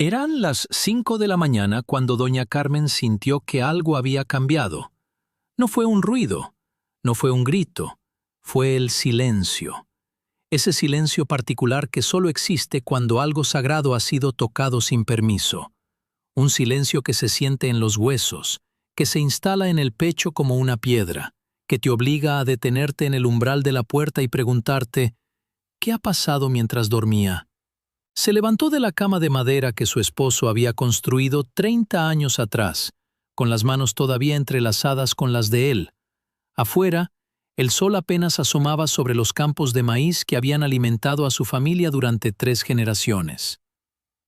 Eran las 5 de la mañana cuando doña Carmen sintió que algo había cambiado. No fue un ruido, no fue un grito, fue el silencio. Ese silencio particular que solo existe cuando algo sagrado ha sido tocado sin permiso. Un silencio que se siente en los huesos, que se instala en el pecho como una piedra, que te obliga a detenerte en el umbral de la puerta y preguntarte, ¿qué ha pasado mientras dormía? Se levantó de la cama de madera que su esposo había construido 30 años atrás, con las manos todavía entrelazadas con las de él. Afuera, el sol apenas asomaba sobre los campos de maíz que habían alimentado a su familia durante 3 generaciones.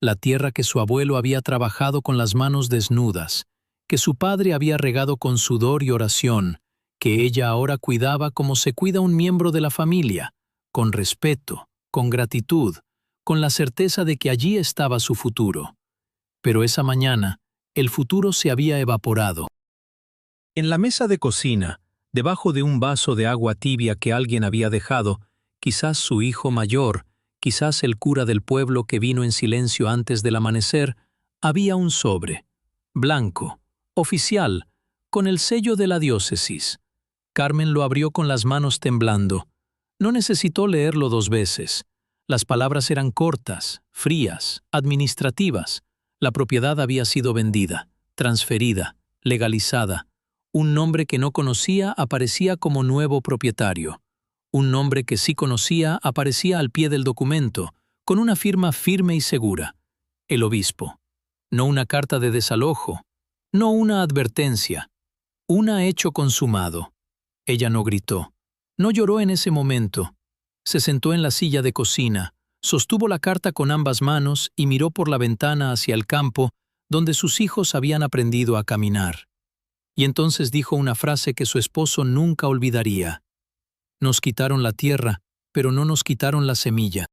La tierra que su abuelo había trabajado con las manos desnudas, que su padre había regado con sudor y oración, que ella ahora cuidaba como se cuida un miembro de la familia, con respeto, con gratitud, con la certeza de que allí estaba su futuro. Pero esa mañana, el futuro se había evaporado. En la mesa de cocina, debajo de un vaso de agua tibia que alguien había dejado, quizás su hijo mayor, quizás el cura del pueblo que vino en silencio antes del amanecer, había un sobre, blanco, oficial, con el sello de la diócesis. Carmen lo abrió con las manos temblando. No necesitó leerlo 2 veces. Las palabras eran cortas, frías, administrativas. La propiedad había sido vendida, transferida, legalizada. Un nombre que no conocía aparecía como nuevo propietario. Un nombre que sí conocía aparecía al pie del documento, con una firma firme y segura. El obispo. No una carta de desalojo, no una advertencia, un hecho consumado. Ella no gritó, no lloró en ese momento. Se sentó en la silla de cocina, sostuvo la carta con ambas manos y miró por la ventana hacia el campo donde sus hijos habían aprendido a caminar. Y entonces dijo una frase que su esposo nunca olvidaría. Nos quitaron la tierra, pero no nos quitaron la semilla.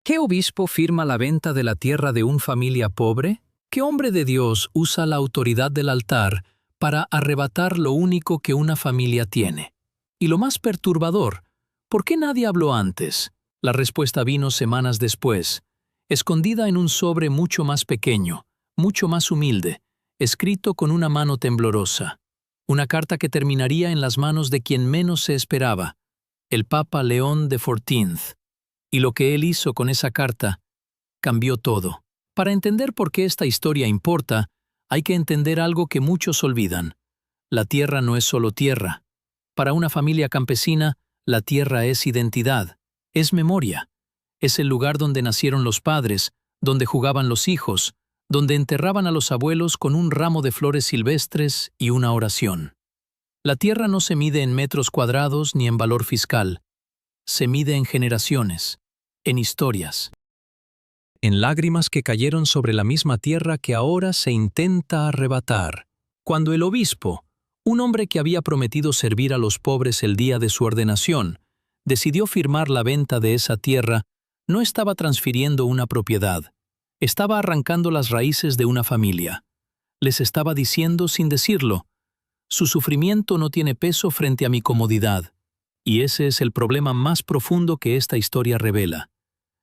¿Qué obispo firma la venta de la tierra de una familia pobre? ¿Qué hombre de Dios usa la autoridad del altar para arrebatar lo único que una familia tiene? Y lo más perturbador, ¿por qué nadie habló antes? La respuesta vino semanas después, escondida en un sobre mucho más pequeño, mucho más humilde, escrito con una mano temblorosa. Una carta que terminaría en las manos de quien menos se esperaba, el Papa León XIV. Y lo que él hizo con esa carta cambió todo. Para entender por qué esta historia importa, hay que entender algo que muchos olvidan. La tierra no es solo tierra. Para una familia campesina, la tierra es identidad, es memoria. Es el lugar donde nacieron los padres, donde jugaban los hijos, donde enterraban a los abuelos con un ramo de flores silvestres y una oración. La tierra no se mide en metros cuadrados ni en valor fiscal. Se mide en generaciones, en historias, en lágrimas que cayeron sobre la misma tierra que ahora se intenta arrebatar. Cuando el obispo, un hombre que había prometido servir a los pobres el día de su ordenación, decidió firmar la venta de esa tierra, no estaba transfiriendo una propiedad, estaba arrancando las raíces de una familia. Les estaba diciendo sin decirlo, su sufrimiento no tiene peso frente a mi comodidad. Y ese es el problema más profundo que esta historia revela.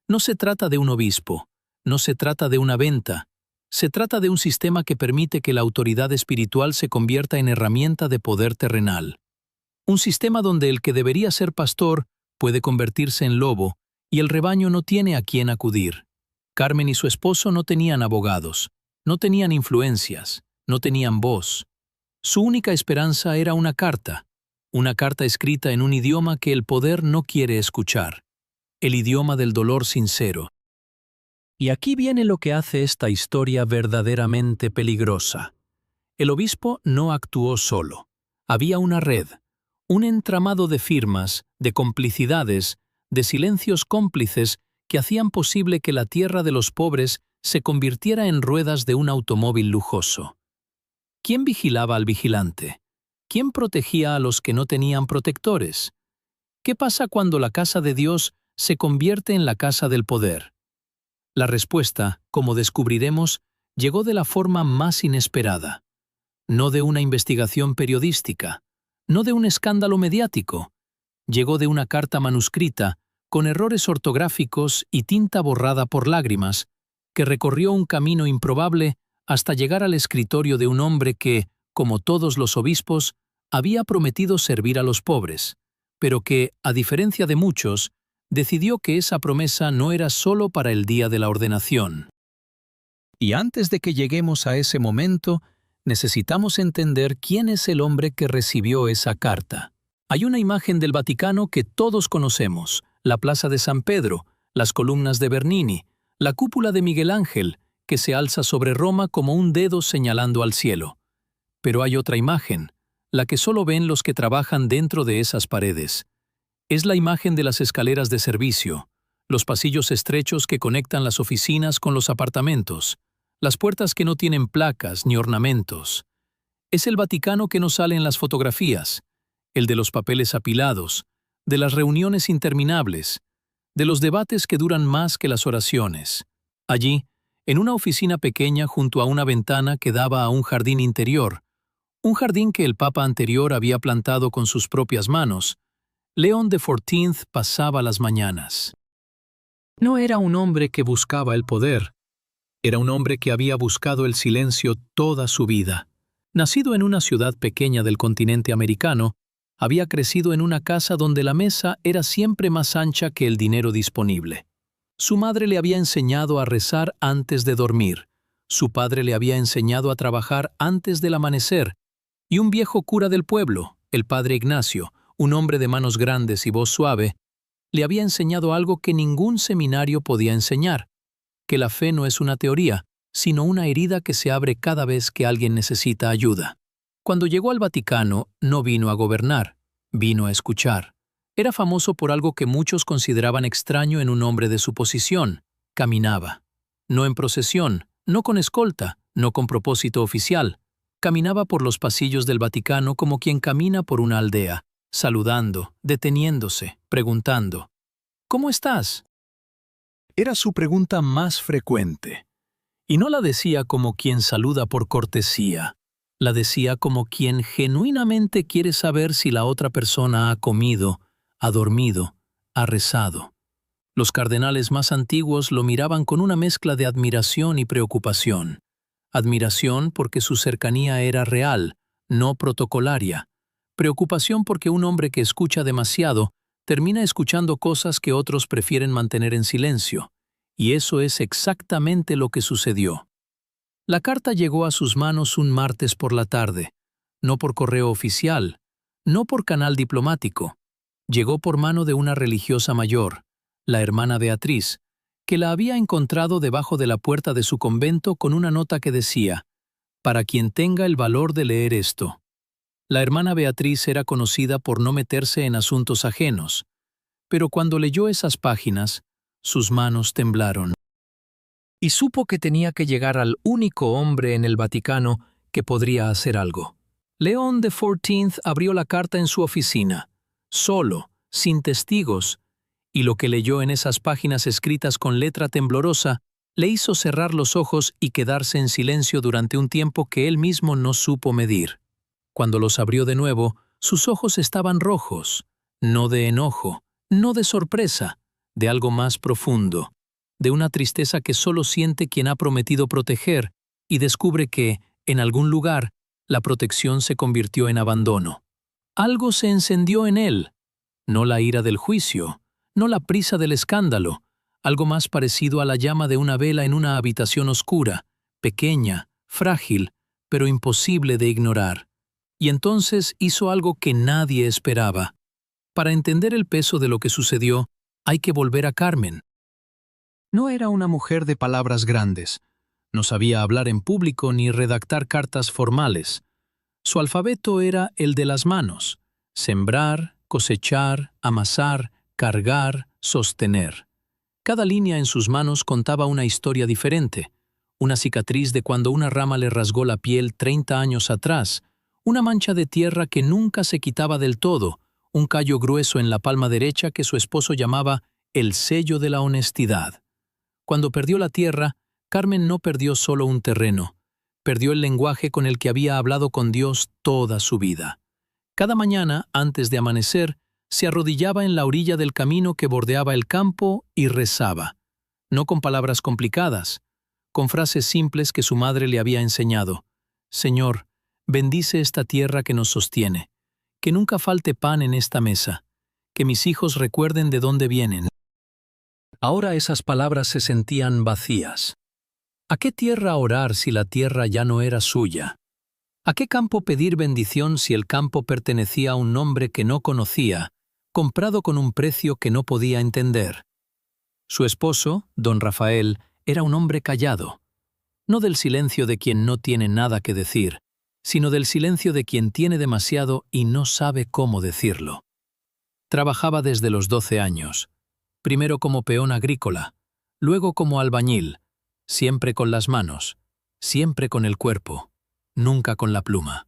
No se trata de un obispo, no se trata de una venta, se trata de un sistema que permite que la autoridad espiritual se convierta en herramienta de poder terrenal. Un sistema donde el que debería ser pastor puede convertirse en lobo y el rebaño no tiene a quién acudir. Carmen y su esposo no tenían abogados, no tenían influencias, no tenían voz. Su única esperanza era una carta escrita en un idioma que el poder no quiere escuchar, el idioma del dolor sincero. Y aquí viene lo que hace esta historia verdaderamente peligrosa. El obispo no actuó solo. Había una red, un entramado de firmas, de complicidades, de silencios cómplices que hacían posible que la tierra de los pobres se convirtiera en ruedas de un automóvil lujoso. ¿Quién vigilaba al vigilante? ¿Quién protegía a los que no tenían protectores? ¿Qué pasa cuando la casa de Dios se convierte en la casa del poder? La respuesta, como descubriremos, llegó de la forma más inesperada. No de una investigación periodística, no de un escándalo mediático. Llegó de una carta manuscrita, con errores ortográficos y tinta borrada por lágrimas, que recorrió un camino improbable hasta llegar al escritorio de un hombre que, como todos los obispos, había prometido servir a los pobres, pero que, a diferencia de muchos, decidió que esa promesa no era solo para el día de la ordenación. Y antes de que lleguemos a ese momento, necesitamos entender quién es el hombre que recibió esa carta. Hay una imagen del Vaticano que todos conocemos, la Plaza de San Pedro, las columnas de Bernini, la cúpula de Miguel Ángel, que se alza sobre Roma como un dedo señalando al cielo. Pero hay otra imagen, la que solo ven los que trabajan dentro de esas paredes. Es la imagen de las escaleras de servicio, los pasillos estrechos que conectan las oficinas con los apartamentos, las puertas que no tienen placas ni ornamentos. Es el Vaticano que no sale en las fotografías, el de los papeles apilados, de las reuniones interminables, de los debates que duran más que las oraciones. Allí, en una oficina pequeña junto a una ventana que daba a un jardín interior, un jardín que el Papa anterior había plantado con sus propias manos, León XIV pasaba las mañanas. No era un hombre que buscaba el poder, era un hombre que había buscado el silencio toda su vida. Nacido en una ciudad pequeña del continente americano, había crecido en una casa donde la mesa era siempre más ancha que el dinero disponible. Su madre le había enseñado a rezar antes de dormir, su padre le había enseñado a trabajar antes del amanecer, y un viejo cura del pueblo, el padre Ignacio, un hombre de manos grandes y voz suave, le había enseñado algo que ningún seminario podía enseñar, que la fe no es una teoría, sino una herida que se abre cada vez que alguien necesita ayuda. Cuando llegó al Vaticano, no vino a gobernar, vino a escuchar. Era famoso por algo que muchos consideraban extraño en un hombre de su posición. Caminaba. No en procesión, no con escolta, no con propósito oficial. Caminaba por los pasillos del Vaticano como quien camina por una aldea, saludando, deteniéndose, preguntando: ¿Cómo estás? Era su pregunta más frecuente. Y no la decía como quien saluda por cortesía. La decía como quien genuinamente quiere saber si la otra persona ha comido, ha dormido, ha rezado. Los cardenales más antiguos lo miraban con una mezcla de admiración y preocupación. Admiración porque su cercanía era real, no protocolaria. Preocupación porque un hombre que escucha demasiado termina escuchando cosas que otros prefieren mantener en silencio. Y eso es exactamente lo que sucedió. La carta llegó a sus manos un martes por la tarde, no por correo oficial, no por canal diplomático. Llegó por mano de una religiosa mayor, la hermana Beatriz, que la había encontrado debajo de la puerta de su convento con una nota que decía: «Para quien tenga el valor de leer esto». La hermana Beatriz era conocida por no meterse en asuntos ajenos, pero cuando leyó esas páginas, sus manos temblaron. Y supo que tenía que llegar al único hombre en el Vaticano que podría hacer algo. León XIV abrió la carta en su oficina, solo, sin testigos, y lo que leyó en esas páginas escritas con letra temblorosa le hizo cerrar los ojos y quedarse en silencio durante un tiempo que él mismo no supo medir. Cuando los abrió de nuevo, sus ojos estaban rojos, no de enojo, no de sorpresa, de algo más profundo, de una tristeza que solo siente quien ha prometido proteger y descubre que, en algún lugar, la protección se convirtió en abandono. Algo se encendió en él, no la ira del juicio, no la prisa del escándalo, algo más parecido a la llama de una vela en una habitación oscura, pequeña, frágil, pero imposible de ignorar. Y entonces hizo algo que nadie esperaba. Para entender el peso de lo que sucedió, hay que volver a Carmen. No era una mujer de palabras grandes. No sabía hablar en público ni redactar cartas formales. Su alfabeto era el de las manos: sembrar, cosechar, amasar, cargar, sostener. Cada línea en sus manos contaba una historia diferente. Una cicatriz de cuando una rama le rasgó la piel 30 años atrás, una mancha de tierra que nunca se quitaba del todo, un callo grueso en la palma derecha que su esposo llamaba el sello de la honestidad. Cuando perdió la tierra, Carmen no perdió solo un terreno, perdió el lenguaje con el que había hablado con Dios toda su vida. Cada mañana, antes de amanecer, se arrodillaba en la orilla del camino que bordeaba el campo y rezaba, no con palabras complicadas, con frases simples que su madre le había enseñado. Señor, bendice esta tierra que nos sostiene, que nunca falte pan en esta mesa, que mis hijos recuerden de dónde vienen. Ahora esas palabras se sentían vacías. ¿A qué tierra orar si la tierra ya no era suya? ¿A qué campo pedir bendición si el campo pertenecía a un hombre que no conocía, comprado con un precio que no podía entender? Su esposo, don Rafael, era un hombre callado, no del silencio de quien no tiene nada que decir, sino del silencio de quien tiene demasiado y no sabe cómo decirlo. Trabajaba desde los 12 años, primero como peón agrícola, luego como albañil, siempre con las manos, siempre con el cuerpo, nunca con la pluma.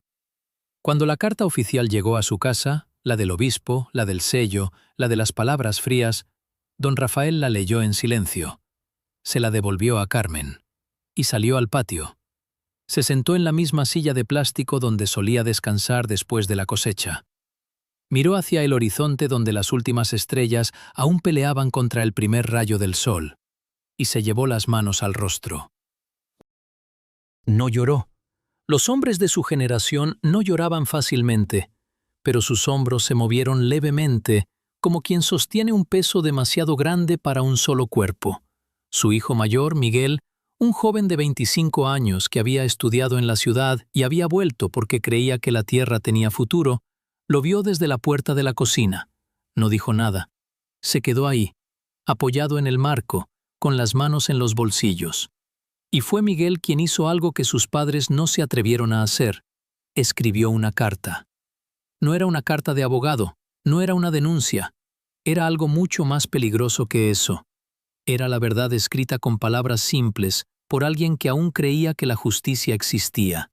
Cuando la carta oficial llegó a su casa, la del obispo, la del sello, la de las palabras frías, don Rafael la leyó en silencio. Se la devolvió a Carmen y salió al patio. Se sentó en la misma silla de plástico donde solía descansar después de la cosecha. Miró hacia el horizonte donde las últimas estrellas aún peleaban contra el primer rayo del sol, y se llevó las manos al rostro. No lloró. Los hombres de su generación no lloraban fácilmente, pero sus hombros se movieron levemente, como quien sostiene un peso demasiado grande para un solo cuerpo. Su hijo mayor, Miguel, un joven de 25 años que había estudiado en la ciudad y había vuelto porque creía que la tierra tenía futuro, lo vio desde la puerta de la cocina. No dijo nada. Se quedó ahí, apoyado en el marco, con las manos en los bolsillos. Y fue Miguel quien hizo algo que sus padres no se atrevieron a hacer. Escribió una carta. No era una carta de abogado, no era una denuncia. Era algo mucho más peligroso que eso. Era la verdad escrita con palabras simples por alguien que aún creía que la justicia existía.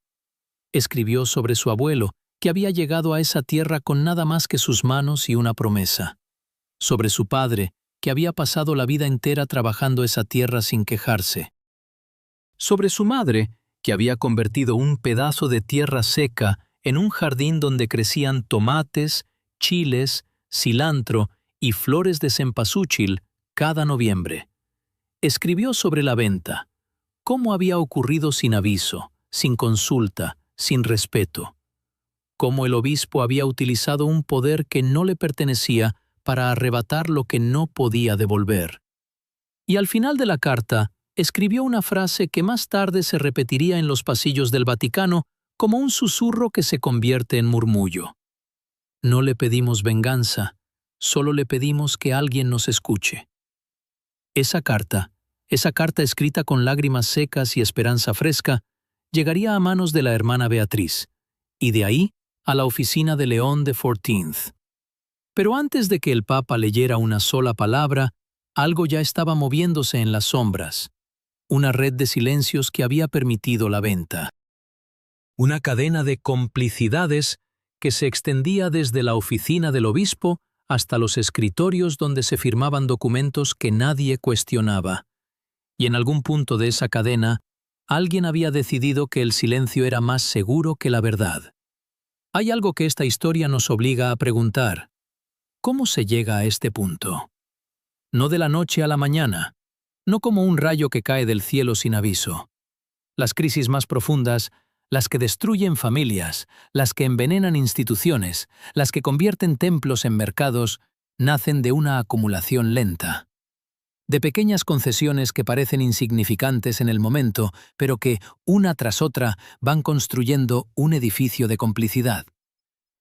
Escribió sobre su abuelo, que había llegado a esa tierra con nada más que sus manos y una promesa. Sobre su padre, que había pasado la vida entera trabajando esa tierra sin quejarse. Sobre su madre, que había convertido un pedazo de tierra seca en un jardín donde crecían tomates, chiles, cilantro y flores de cempasúchil cada noviembre. Escribió sobre la venta, cómo había ocurrido sin aviso, sin consulta, sin respeto. Cómo el obispo había utilizado un poder que no le pertenecía para arrebatar lo que no podía devolver. Y al final de la carta, escribió una frase que más tarde se repetiría en los pasillos del Vaticano como un susurro que se convierte en murmullo. No le pedimos venganza, solo le pedimos que alguien nos escuche. Esa carta escrita con lágrimas secas y esperanza fresca, llegaría a manos de la hermana Beatriz, y de ahí a la oficina de León XIV. Pero antes de que el Papa leyera una sola palabra, algo ya estaba moviéndose en las sombras. Una red de silencios que había permitido la venta. Una cadena de complicidades que se extendía desde la oficina del obispo hasta los escritorios donde se firmaban documentos que nadie cuestionaba. Y en algún punto de esa cadena, alguien había decidido que el silencio era más seguro que la verdad. Hay algo que esta historia nos obliga a preguntar. ¿Cómo se llega a este punto? No de la noche a la mañana, no como un rayo que cae del cielo sin aviso. Las crisis más profundas, las que destruyen familias, las que envenenan instituciones, las que convierten templos en mercados, nacen de una acumulación lenta. De pequeñas concesiones que parecen insignificantes en el momento, pero que, una tras otra, van construyendo un edificio de complicidad.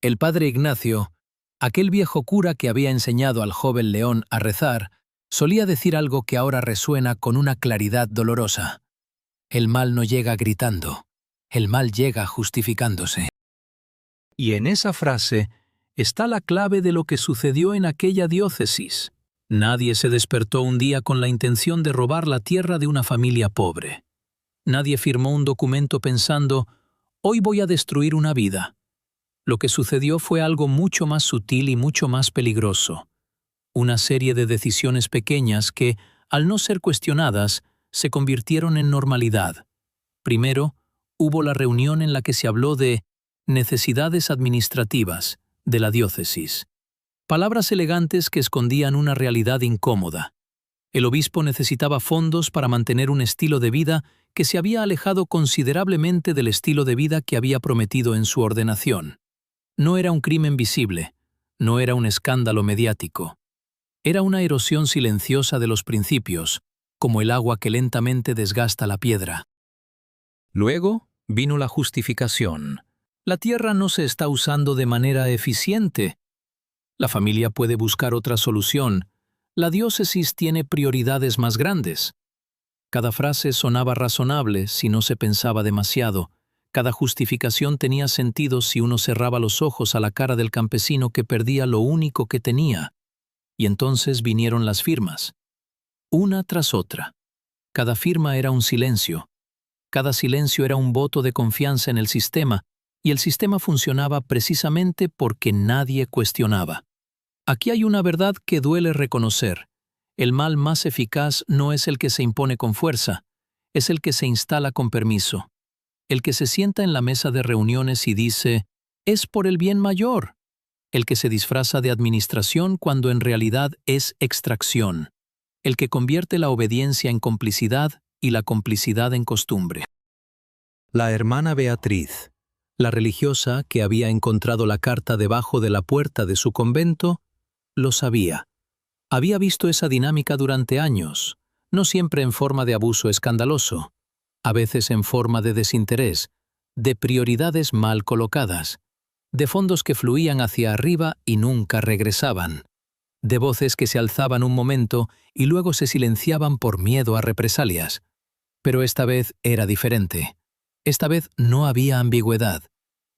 El padre Ignacio, aquel viejo cura que había enseñado al joven León a rezar, solía decir algo que ahora resuena con una claridad dolorosa. El mal no llega gritando, el mal llega justificándose. Y en esa frase está la clave de lo que sucedió en aquella diócesis. Nadie se despertó un día con la intención de robar la tierra de una familia pobre. Nadie firmó un documento pensando, hoy voy a destruir una vida. Lo que sucedió fue algo mucho más sutil y mucho más peligroso. Una serie de decisiones pequeñas que, al no ser cuestionadas, se convirtieron en normalidad. Primero, hubo la reunión en la que se habló de necesidades administrativas de la diócesis. Palabras elegantes que escondían una realidad incómoda. El obispo necesitaba fondos para mantener un estilo de vida que se había alejado considerablemente del estilo de vida que había prometido en su ordenación. No era un crimen visible, no era un escándalo mediático. Era una erosión silenciosa de los principios, como el agua que lentamente desgasta la piedra. Luego vino la justificación. La tierra no se está usando de manera eficiente. La familia puede buscar otra solución. La diócesis tiene prioridades más grandes. Cada frase sonaba razonable si no se pensaba demasiado. Cada justificación tenía sentido si uno cerraba los ojos a la cara del campesino que perdía lo único que tenía. Y entonces vinieron las firmas, una tras otra. Cada firma era un silencio. Cada silencio era un voto de confianza en el sistema, y el sistema funcionaba precisamente porque nadie cuestionaba. Aquí hay una verdad que duele reconocer. El mal más eficaz no es el que se impone con fuerza, es el que se instala con permiso. El que se sienta en la mesa de reuniones y dice, «Es por el bien mayor». El que se disfraza de administración cuando en realidad es extracción. El que convierte la obediencia en complicidad y la complicidad en costumbre. La hermana Beatriz, la religiosa que había encontrado la carta debajo de la puerta de su convento, lo sabía. Había visto esa dinámica durante años, no siempre en forma de abuso escandaloso, a veces en forma de desinterés, de prioridades mal colocadas, de fondos que fluían hacia arriba y nunca regresaban, de voces que se alzaban un momento y luego se silenciaban por miedo a represalias. Pero esta vez era diferente. Esta vez no había ambigüedad.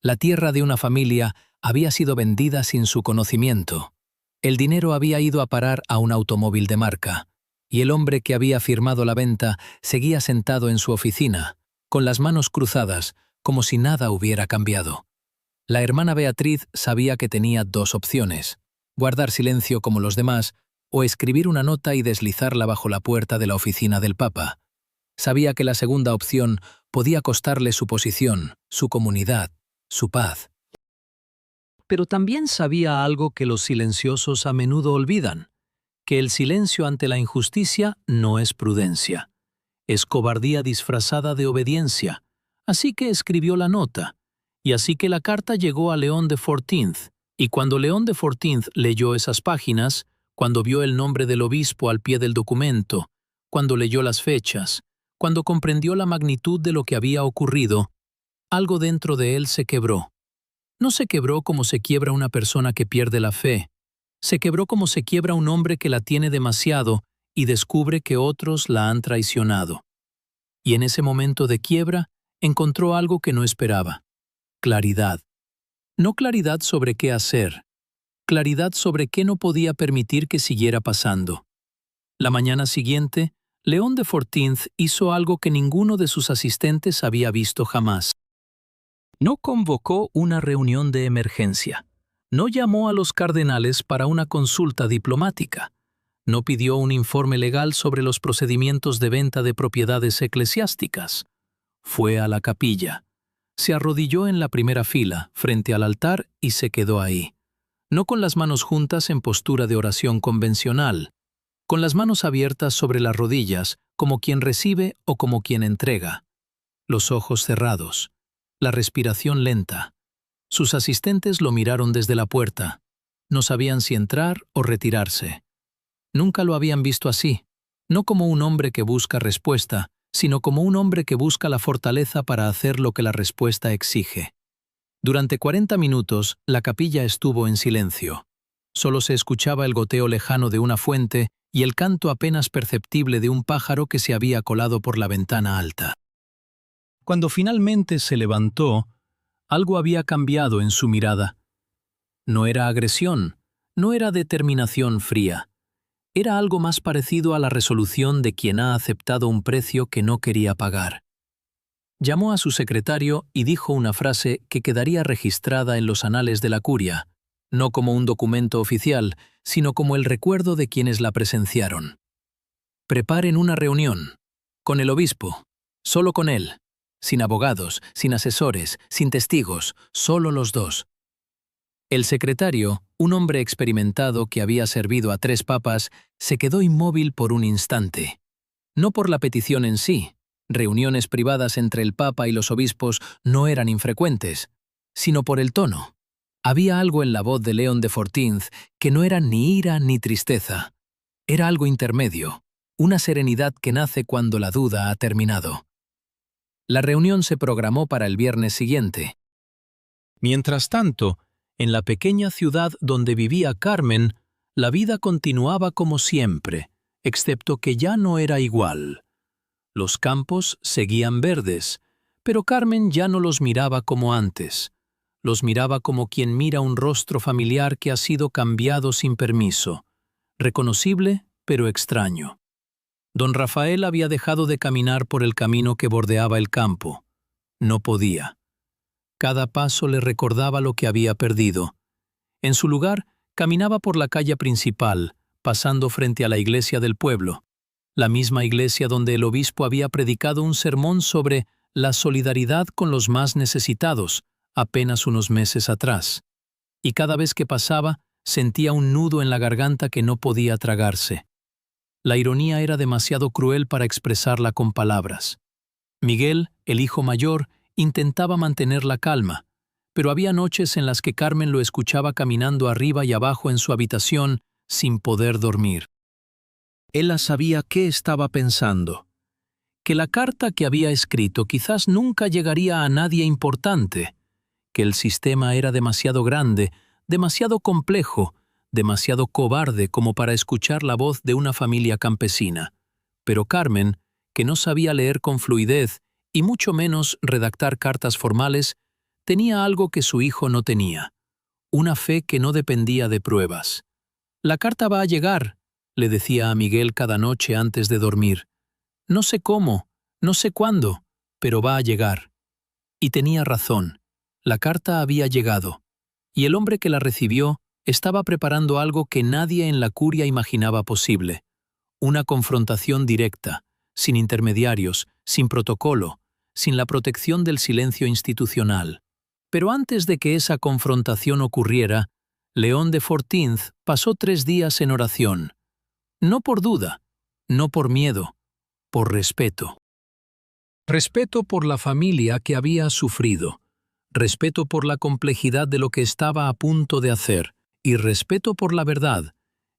La tierra de una familia había sido vendida sin su conocimiento. El dinero había ido a parar a un automóvil de marca, y el hombre que había firmado la venta seguía sentado en su oficina, con las manos cruzadas, como si nada hubiera cambiado. La hermana Beatriz sabía que tenía dos opciones: guardar silencio como los demás o escribir una nota y deslizarla bajo la puerta de la oficina del Papa. Sabía que la segunda opción podía costarle su posición, su comunidad, su paz. Pero también sabía algo que los silenciosos a menudo olvidan, que el silencio ante la injusticia no es prudencia. Es cobardía disfrazada de obediencia. Así que escribió la nota. Y así que la carta llegó a León de XIV, y cuando León de XIV leyó esas páginas, cuando vio el nombre del obispo al pie del documento, cuando leyó las fechas, cuando comprendió la magnitud de lo que había ocurrido, algo dentro de él se quebró. No se quebró como se quiebra una persona que pierde la fe, se quebró como se quiebra un hombre que la tiene demasiado y descubre que otros la han traicionado. Y en ese momento de quiebra encontró algo que no esperaba: claridad. No claridad sobre qué hacer, claridad sobre qué no podía permitir que siguiera pasando. La mañana siguiente, León de XIV hizo algo que ninguno de sus asistentes había visto jamás. No convocó una reunión de emergencia. No llamó a los cardenales para una consulta diplomática. No pidió un informe legal sobre los procedimientos de venta de propiedades eclesiásticas. Fue a la capilla. Se arrodilló en la primera fila, frente al altar, y se quedó ahí. No con las manos juntas en postura de oración convencional, con las manos abiertas sobre las rodillas, como quien recibe o como quien entrega. Los ojos cerrados, la respiración lenta. Sus asistentes lo miraron desde la puerta. No sabían si entrar o retirarse. Nunca lo habían visto así, no como un hombre que busca respuesta, sino como un hombre que busca la fortaleza para hacer lo que la respuesta exige. Durante 40 minutos, la capilla estuvo en silencio. Solo se escuchaba el goteo lejano de una fuente y el canto apenas perceptible de un pájaro que se había colado por la ventana alta. Cuando finalmente se levantó, algo había cambiado en su mirada. No era agresión, no era determinación fría. Era algo más parecido a la resolución de quien ha aceptado un precio que no quería pagar. Llamó a su secretario y dijo una frase que quedaría registrada en los anales de la curia, no como un documento oficial, sino como el recuerdo de quienes la presenciaron. Preparen una reunión, con el obispo, solo con él, sin abogados, sin asesores, sin testigos, solo los dos. El secretario, un hombre experimentado que había servido a 3 papas, se quedó inmóvil por un instante. No por la petición en sí, reuniones privadas entre el papa y los obispos no eran infrecuentes, sino por el tono. Había algo en la voz de León de Fortinz que no era ni ira ni tristeza. Era algo intermedio, una serenidad que nace cuando la duda ha terminado. La reunión se programó para el viernes siguiente. Mientras tanto, en la pequeña ciudad donde vivía Carmen, la vida continuaba como siempre, excepto que ya no era igual. Los campos seguían verdes, pero Carmen ya no los miraba como antes. Los miraba como quien mira un rostro familiar que ha sido cambiado sin permiso, reconocible pero extraño. Don Rafael había dejado de caminar por el camino que bordeaba el campo. No podía. Cada paso le recordaba lo que había perdido. En su lugar, caminaba por la calle principal, pasando frente a la iglesia del pueblo, la misma iglesia donde el obispo había predicado un sermón sobre la solidaridad con los más necesitados, apenas unos meses atrás. Y cada vez que pasaba, sentía un nudo en la garganta que no podía tragarse. La ironía era demasiado cruel para expresarla con palabras. Miguel, el hijo mayor, intentaba mantener la calma, pero había noches en las que Carmen lo escuchaba caminando arriba y abajo en su habitación sin poder dormir. Ella sabía qué estaba pensando, que la carta que había escrito quizás nunca llegaría a nadie importante, que el sistema era demasiado grande, demasiado complejo, demasiado cobarde como para escuchar la voz de una familia campesina. Pero Carmen, que no sabía leer con fluidez y mucho menos redactar cartas formales, tenía algo que su hijo no tenía, una fe que no dependía de pruebas. «La carta va a llegar», le decía a Miguel cada noche antes de dormir. «No sé cómo, no sé cuándo, pero va a llegar». Y tenía razón. La carta había llegado, y el hombre que la recibió estaba preparando algo que nadie en la curia imaginaba posible. Una confrontación directa, sin intermediarios, sin protocolo, sin la protección del silencio institucional. Pero antes de que esa confrontación ocurriera, León de Fortinz pasó 3 días en oración. No por duda, no por miedo, por respeto. Respeto por la familia que había sufrido, respeto por la complejidad de lo que estaba a punto de hacer, y respeto por la verdad,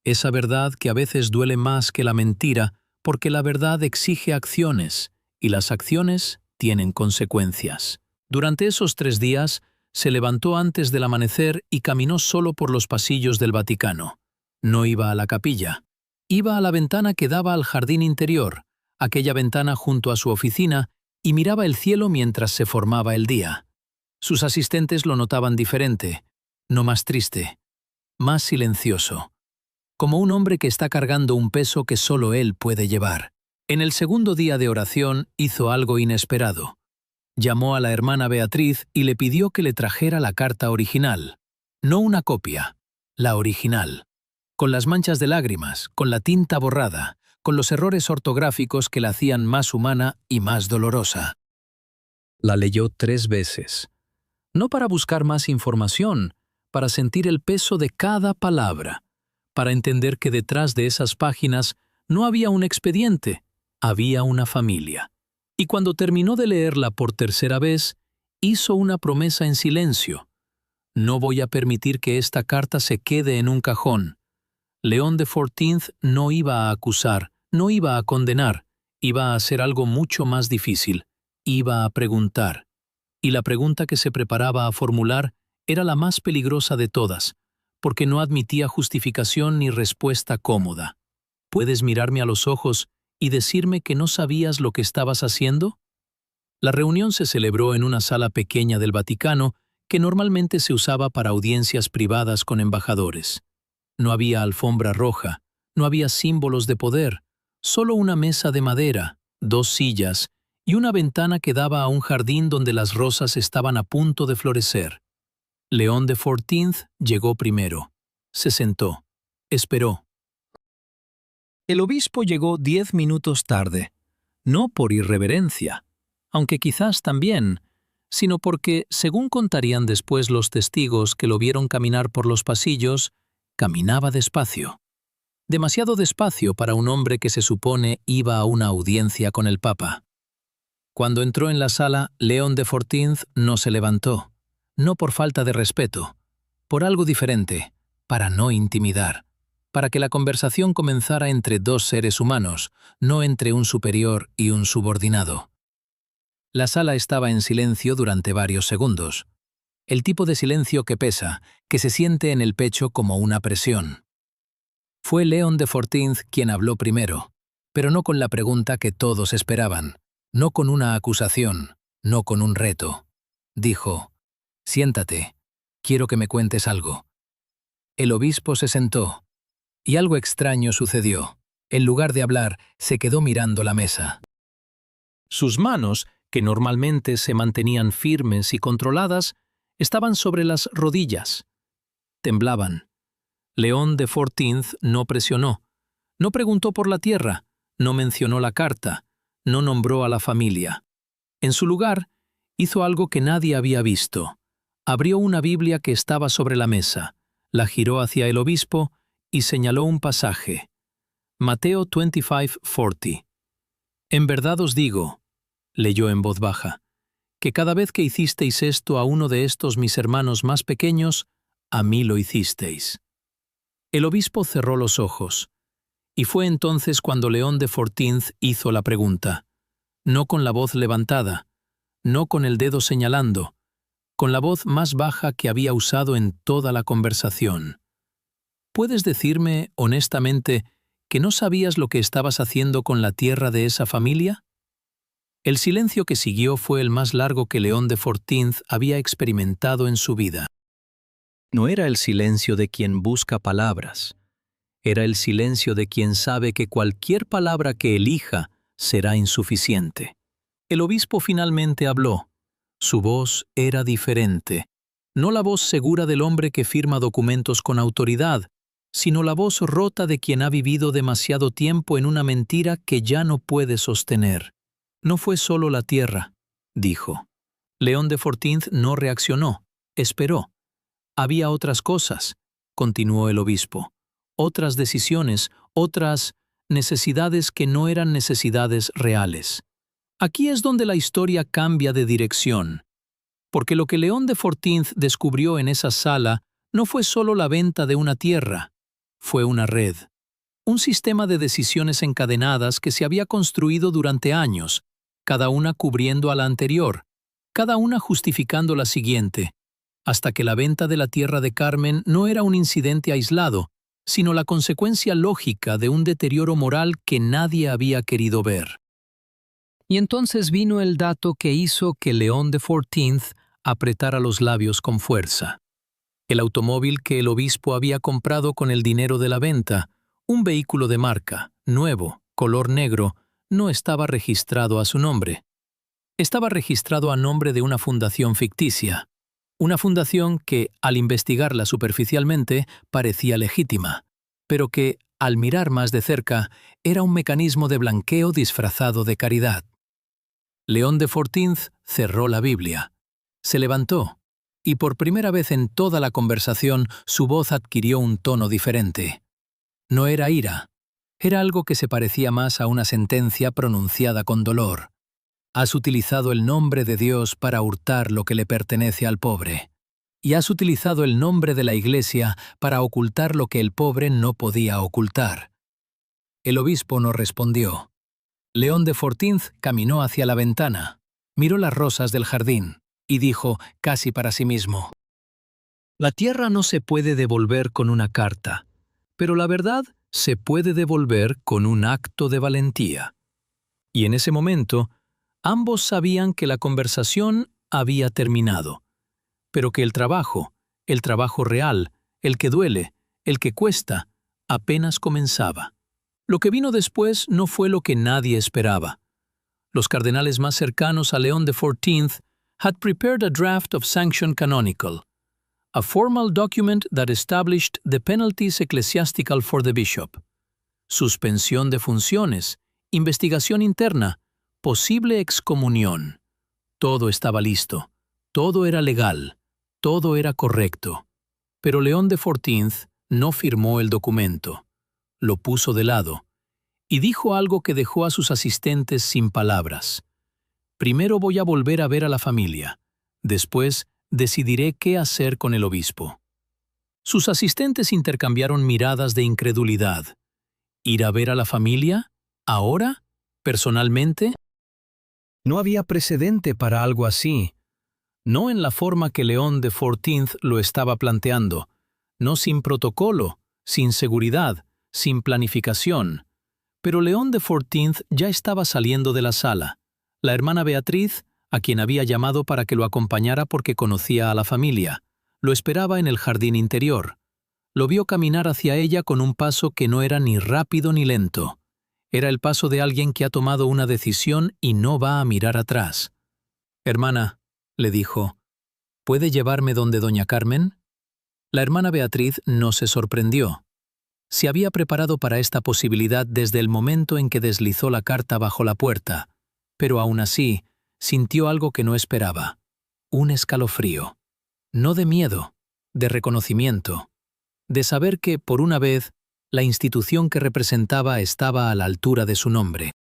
esa verdad que a veces duele más que la mentira, porque la verdad exige acciones, y las acciones tienen consecuencias. Durante esos 3 días, se levantó antes del amanecer y caminó solo por los pasillos del Vaticano. No iba a la capilla. Iba a la ventana que daba al jardín interior, aquella ventana junto a su oficina, y miraba el cielo mientras se formaba el día. Sus asistentes lo notaban diferente, no más triste, más silencioso, como un hombre que está cargando un peso que solo él puede llevar. En el segundo día de oración hizo algo inesperado. Llamó a la hermana Beatriz y le pidió que le trajera la carta original. No una copia, la original. Con las manchas de lágrimas, con la tinta borrada, con los errores ortográficos que la hacían más humana y más dolorosa. La leyó 3 veces. No para buscar más información, para sentir el peso de cada palabra, para entender que detrás de esas páginas no había un expediente, había una familia. Y cuando terminó de leerla por 3ª vez, hizo una promesa en silencio. No voy a permitir que esta carta se quede en un cajón. León de Fortinz no iba a acusar, no iba a condenar, iba a hacer algo mucho más difícil. Iba a preguntar. Y la pregunta que se preparaba a formular era la más peligrosa de todas, porque no admitía justificación ni respuesta cómoda. ¿Puedes mirarme a los ojos y decirme que no sabías lo que estabas haciendo? La reunión se celebró en una sala pequeña del Vaticano que normalmente se usaba para audiencias privadas con embajadores. No había alfombra roja, no había símbolos de poder, solo una mesa de madera, 2 sillas y una ventana que daba a un jardín donde las rosas estaban a punto de florecer. León de Fortinz llegó primero. Se sentó. Esperó. El obispo llegó 10 minutos tarde, no por irreverencia, aunque quizás también, sino porque, según contarían después los testigos que lo vieron caminar por los pasillos, caminaba despacio. Demasiado despacio para un hombre que se supone iba a una audiencia con el Papa. Cuando entró en la sala, León de Fortinz no se levantó, no por falta de respeto, por algo diferente, para no intimidar, para que la conversación comenzara entre dos seres humanos, no entre un superior y un subordinado. La sala estaba en silencio durante varios segundos. El tipo de silencio que pesa, que se siente en el pecho como una presión. Fue León de Fortinz quien habló primero, pero no con la pregunta que todos esperaban, no con una acusación, no con un reto. Dijo: «Siéntate, quiero que me cuentes algo». El obispo se sentó, y algo extraño sucedió. En lugar de hablar, se quedó mirando la mesa. Sus manos, que normalmente se mantenían firmes y controladas, estaban sobre las rodillas. Temblaban. León de Fortinz no presionó, no preguntó por la tierra, no mencionó la carta, no nombró a la familia. En su lugar, hizo algo que nadie había visto. Abrió una Biblia que estaba sobre la mesa, la giró hacia el obispo y señaló un pasaje. Mateo 25:40. «En verdad os digo», leyó en voz baja, «que cada vez que hicisteis esto a uno de estos mis hermanos más pequeños, a mí lo hicisteis». El obispo cerró los ojos, y fue entonces cuando León de Fortinz hizo la pregunta, no con la voz levantada, no con el dedo señalando, con la voz más baja que había usado en toda la conversación. ¿Puedes decirme, honestamente, que no sabías lo que estabas haciendo con la tierra de esa familia? El silencio que siguió fue el más largo que León de Fortinz había experimentado en su vida. No era el silencio de quien busca palabras. Era el silencio de quien sabe que cualquier palabra que elija será insuficiente. El obispo finalmente habló. Su voz era diferente. No la voz segura del hombre que firma documentos con autoridad, sino la voz rota de quien ha vivido demasiado tiempo en una mentira que ya no puede sostener. «No fue solo la tierra», dijo. León de Fortinz no reaccionó, esperó. «Había otras cosas», continuó el obispo, «otras decisiones, otras necesidades que no eran necesidades reales». Aquí es donde la historia cambia de dirección, porque lo que León de Fortinz descubrió en esa sala no fue solo la venta de una tierra, fue una red, un sistema de decisiones encadenadas que se había construido durante años, cada una cubriendo a la anterior, cada una justificando la siguiente, hasta que la venta de la tierra de Carmen no era un incidente aislado, sino la consecuencia lógica de un deterioro moral que nadie había querido ver. Y entonces vino el dato que hizo que León de Fortinz apretara los labios con fuerza. El automóvil que el obispo había comprado con el dinero de la venta, un vehículo de marca, nuevo, color negro, no estaba registrado a su nombre. Estaba registrado a nombre de una fundación ficticia. Una fundación que, al investigarla superficialmente, parecía legítima, pero que, al mirar más de cerca, era un mecanismo de blanqueo disfrazado de caridad. León de Fortinz cerró la Biblia. Se levantó, y por primera vez en toda la conversación su voz adquirió un tono diferente. No era ira, era algo que se parecía más a una sentencia pronunciada con dolor. Has utilizado el nombre de Dios para hurtar lo que le pertenece al pobre. Y has utilizado el nombre de la Iglesia para ocultar lo que el pobre no podía ocultar. El obispo no respondió. León de Fortinz caminó hacia la ventana, miró las rosas del jardín y dijo, casi para sí mismo: «La tierra no se puede devolver con una carta, pero la verdad se puede devolver con un acto de valentía». Y en ese momento, ambos sabían que la conversación había terminado, pero que el trabajo real, el que duele, el que cuesta, apenas comenzaba. Lo que vino después no fue lo que nadie esperaba. Los cardenales más cercanos a León de Fortinz had prepared a draft of sanction canonical, a formal document that established the penalties ecclesiastical for the bishop. Suspensión de funciones, investigación interna, posible excomunión. Todo estaba listo. Todo era legal, todo era correcto. Pero León de Fortinth no firmó el documento. Lo puso de lado y dijo algo que dejó a sus asistentes sin palabras. Primero voy a volver a ver a la familia. Después decidiré qué hacer con el obispo. Sus asistentes intercambiaron miradas de incredulidad. ¿Ir a ver a la familia? ¿Ahora? ¿Personalmente? No había precedente para algo así. No en la forma que León de Fortinth lo estaba planteando. No sin protocolo, sin seguridad, sin planificación. Pero León de Fortinth ya estaba saliendo de la sala. La hermana Beatriz, a quien había llamado para que lo acompañara porque conocía a la familia, lo esperaba en el jardín interior. Lo vio caminar hacia ella con un paso que no era ni rápido ni lento. Era el paso de alguien que ha tomado una decisión y no va a mirar atrás. «Hermana», le dijo, «¿puede llevarme donde doña Carmen?» La hermana Beatriz no se sorprendió. Se había preparado para esta posibilidad desde el momento en que deslizó la carta bajo la puerta, pero aún así sintió algo que no esperaba. Un escalofrío. No de miedo, de reconocimiento, de saber que, por una vez, la institución que representaba estaba a la altura de su nombre.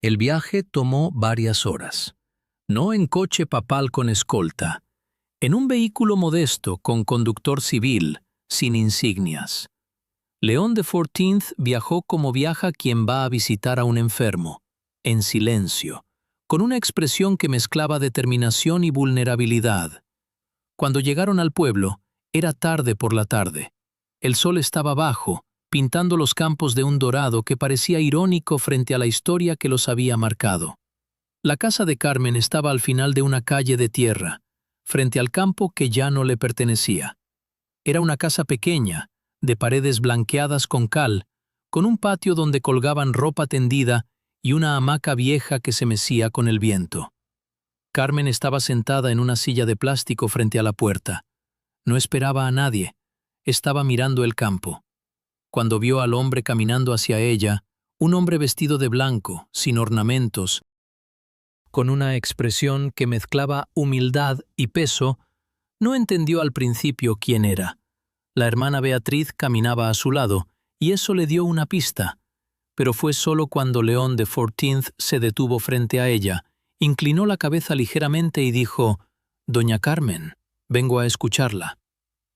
El viaje tomó varias horas. No en coche papal con escolta, en un vehículo modesto con conductor civil, sin insignias. León de Fortinth viajó como viaja quien va a visitar a un enfermo, en silencio, con una expresión que mezclaba determinación y vulnerabilidad. Cuando llegaron al pueblo, era tarde por la tarde. El sol estaba bajo, pintando los campos de un dorado que parecía irónico frente a la historia que los había marcado. La casa de Carmen estaba al final de una calle de tierra, frente al campo que ya no le pertenecía. Era una casa pequeña, de paredes blanqueadas con cal, con un patio donde colgaban ropa tendida y una hamaca vieja que se mecía con el viento. Carmen estaba sentada en una silla de plástico frente a la puerta. No esperaba a nadie. Estaba mirando el campo. Cuando vio al hombre caminando hacia ella, un hombre vestido de blanco, sin ornamentos, con una expresión que mezclaba humildad y peso, no entendió al principio quién era. La hermana Beatriz caminaba a su lado, y eso le dio una pista. Pero fue solo cuando León de Fortinth se detuvo frente a ella, inclinó la cabeza ligeramente y dijo, «Doña Carmen, vengo a escucharla».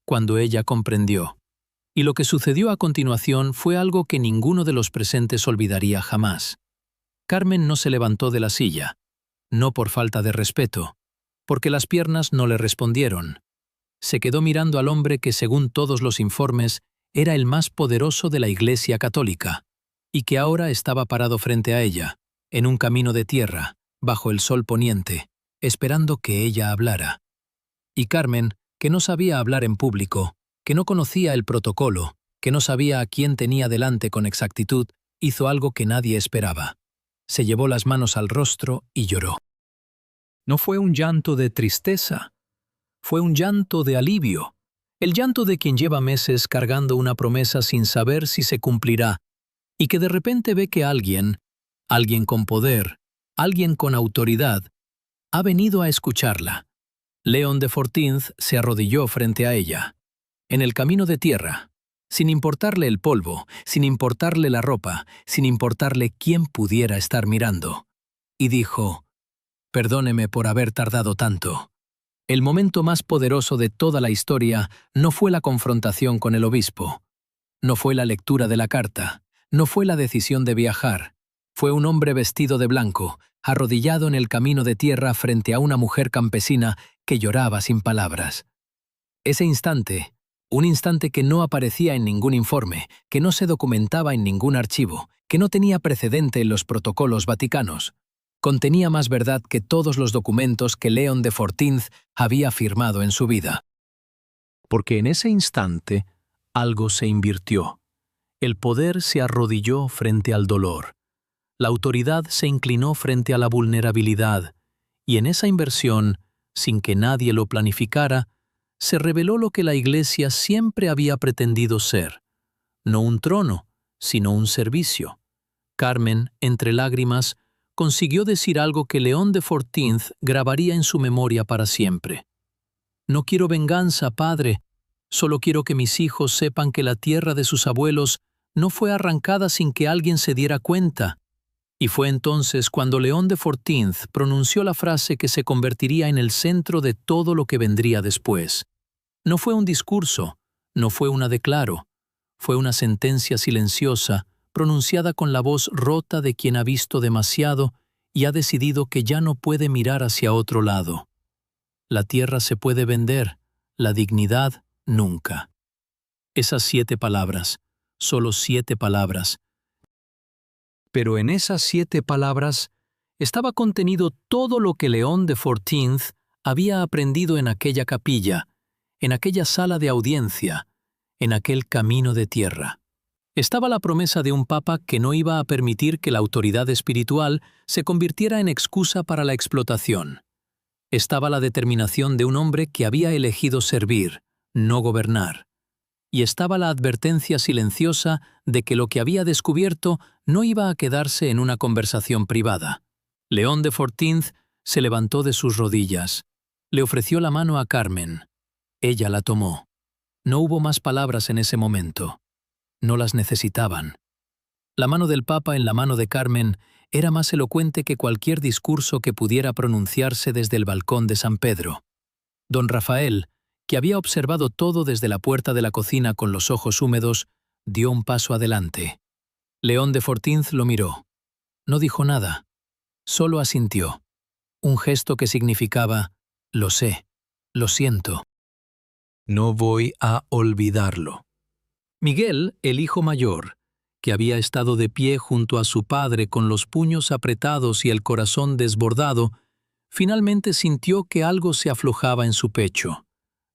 Cuando ella comprendió. Y lo que sucedió a continuación fue algo que ninguno de los presentes olvidaría jamás. Carmen no se levantó de la silla, no por falta de respeto, porque las piernas no le respondieron. Se quedó mirando al hombre que, según todos los informes, era el más poderoso de la Iglesia Católica, y que ahora estaba parado frente a ella, en un camino de tierra, bajo el sol poniente, esperando que ella hablara. Y Carmen, que no sabía hablar en público, que no conocía el protocolo, que no sabía a quién tenía delante con exactitud, hizo algo que nadie esperaba. Se llevó las manos al rostro y lloró. No fue un llanto de tristeza, fue un llanto de alivio, el llanto de quien lleva meses cargando una promesa sin saber si se cumplirá, y que de repente ve que alguien con poder, alguien con autoridad, ha venido a escucharla. León de Fortinth se arrodilló frente a ella, en el camino de tierra, sin importarle el polvo, sin importarle la ropa, sin importarle quién pudiera estar mirando, y dijo, «Perdóneme por haber tardado tanto». El momento más poderoso de toda la historia no fue la confrontación con el obispo, no fue la lectura de la carta, no fue la decisión de viajar, fue un hombre vestido de blanco, arrodillado en el camino de tierra frente a una mujer campesina que lloraba sin palabras. Ese instante, un instante que no aparecía en ningún informe, que no se documentaba en ningún archivo, que no tenía precedente en los protocolos vaticanos, contenía más verdad que todos los documentos que León de Fortinth había firmado en su vida. Porque en ese instante algo se invirtió. El poder se arrodilló frente al dolor. La autoridad se inclinó frente a la vulnerabilidad, y en esa inversión, sin que nadie lo planificara, se reveló lo que la Iglesia siempre había pretendido ser. No un trono, sino un servicio. Carmen, entre lágrimas, consiguió decir algo que León de Fortinth grabaría en su memoria para siempre. «No quiero venganza, padre. Solo quiero que mis hijos sepan que la tierra de sus abuelos no fue arrancada sin que alguien se diera cuenta». Y fue entonces cuando León de Fortinth pronunció la frase que se convertiría en el centro de todo lo que vendría después. No fue un discurso, no fue una declaro, fue una sentencia silenciosa, pronunciada con la voz rota de quien ha visto demasiado y ha decidido que ya no puede mirar hacia otro lado. La tierra se puede vender, la dignidad nunca. Esas 7 palabras, solo 7 palabras. Pero en esas 7 palabras estaba contenido todo lo que León de Fortinth había aprendido en aquella capilla, en aquella sala de audiencia, en aquel camino de tierra. Estaba la promesa de un papa que no iba a permitir que la autoridad espiritual se convirtiera en excusa para la explotación. Estaba la determinación de un hombre que había elegido servir, no gobernar. Y estaba la advertencia silenciosa de que lo que había descubierto no iba a quedarse en una conversación privada. León de Fortinth se levantó de sus rodillas. Le ofreció la mano a Carmen. Ella la tomó. No hubo más palabras en ese momento. No las necesitaban. La mano del Papa en la mano de Carmen era más elocuente que cualquier discurso que pudiera pronunciarse desde el balcón de San Pedro. Don Rafael, que había observado todo desde la puerta de la cocina con los ojos húmedos, dio un paso adelante. León de Fortinth lo miró. No dijo nada. Solo asintió. Un gesto que significaba, lo sé, lo siento. No voy a olvidarlo. Miguel, el hijo mayor, que había estado de pie junto a su padre con los puños apretados y el corazón desbordado, finalmente sintió que algo se aflojaba en su pecho.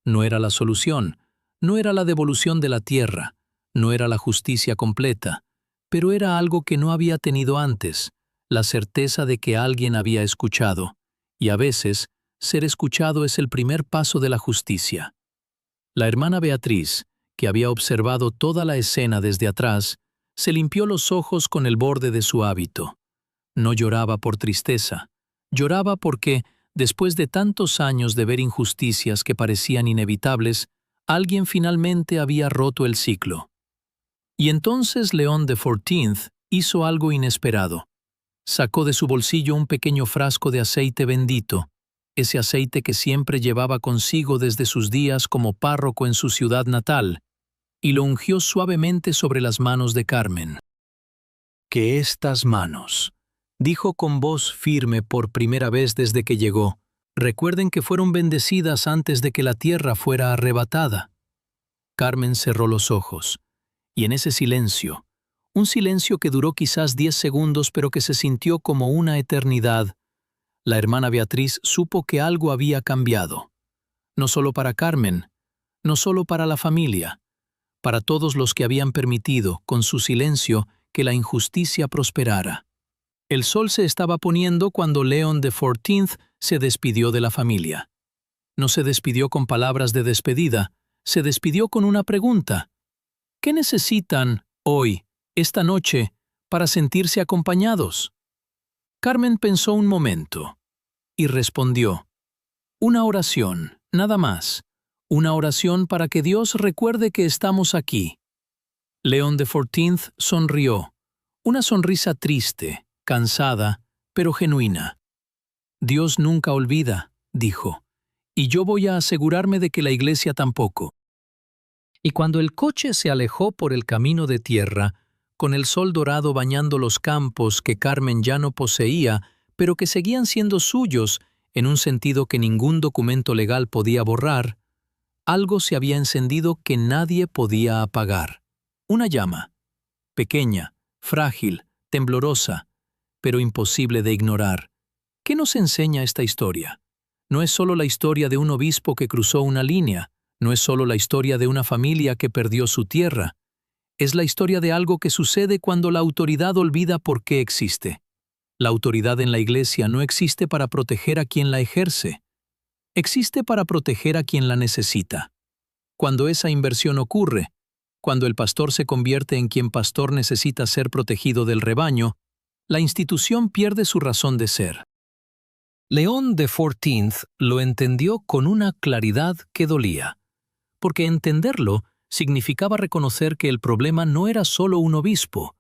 No era la solución, no era la devolución de la tierra, no era la justicia completa, pero era algo que no había tenido antes, la certeza de que alguien había escuchado, y a veces, ser escuchado es el primer paso de la justicia. La hermana Beatriz, que había observado toda la escena desde atrás, se limpió los ojos con el borde de su hábito. No lloraba por tristeza, lloraba porque, después de tantos años de ver injusticias que parecían inevitables, alguien finalmente había roto el ciclo. Y entonces León de Fortinth hizo algo inesperado. Sacó de su bolsillo un pequeño frasco de aceite bendito, ese aceite que siempre llevaba consigo desde sus días como párroco en su ciudad natal, y lo ungió suavemente sobre las manos de Carmen. «Que estas manos», dijo con voz firme por primera vez desde que llegó, «recuerden que fueron bendecidas antes de que la tierra fuera arrebatada». Carmen cerró los ojos, y en ese silencio, un silencio que duró quizás 10 segundos pero que se sintió como una eternidad, la hermana Beatriz supo que algo había cambiado. No solo para Carmen, no solo para la familia, para todos los que habían permitido, con su silencio, que la injusticia prosperara. El sol se estaba poniendo cuando León de Fortinth se despidió de la familia. No se despidió con palabras de despedida, se despidió con una pregunta. ¿Qué necesitan hoy, esta noche, para sentirse acompañados? Carmen pensó un momento y respondió: una oración, nada más. Una oración para que Dios recuerde que estamos aquí. León de Fortinth sonrió, una sonrisa triste, cansada, pero genuina. Dios nunca olvida, dijo, y yo voy a asegurarme de que la iglesia tampoco. Y cuando el coche se alejó por el camino de tierra, con el sol dorado bañando los campos que Carmen ya no poseía, pero que seguían siendo suyos en un sentido que ningún documento legal podía borrar, algo se había encendido que nadie podía apagar. Una llama, pequeña, frágil, temblorosa, pero imposible de ignorar. ¿Qué nos enseña esta historia? No es solo la historia de un obispo que cruzó una línea, no es solo la historia de una familia que perdió su tierra. Es la historia de algo que sucede cuando la autoridad olvida por qué existe. La autoridad en la iglesia no existe para proteger a quien la ejerce. Existe para proteger a quien la necesita. Cuando esa inversión ocurre, cuando el pastor se convierte en quien pastor necesita ser protegido del rebaño, la institución pierde su razón de ser. León XIV lo entendió con una claridad que dolía, porque entenderlo significaba reconocer que el problema no era solo un obispo,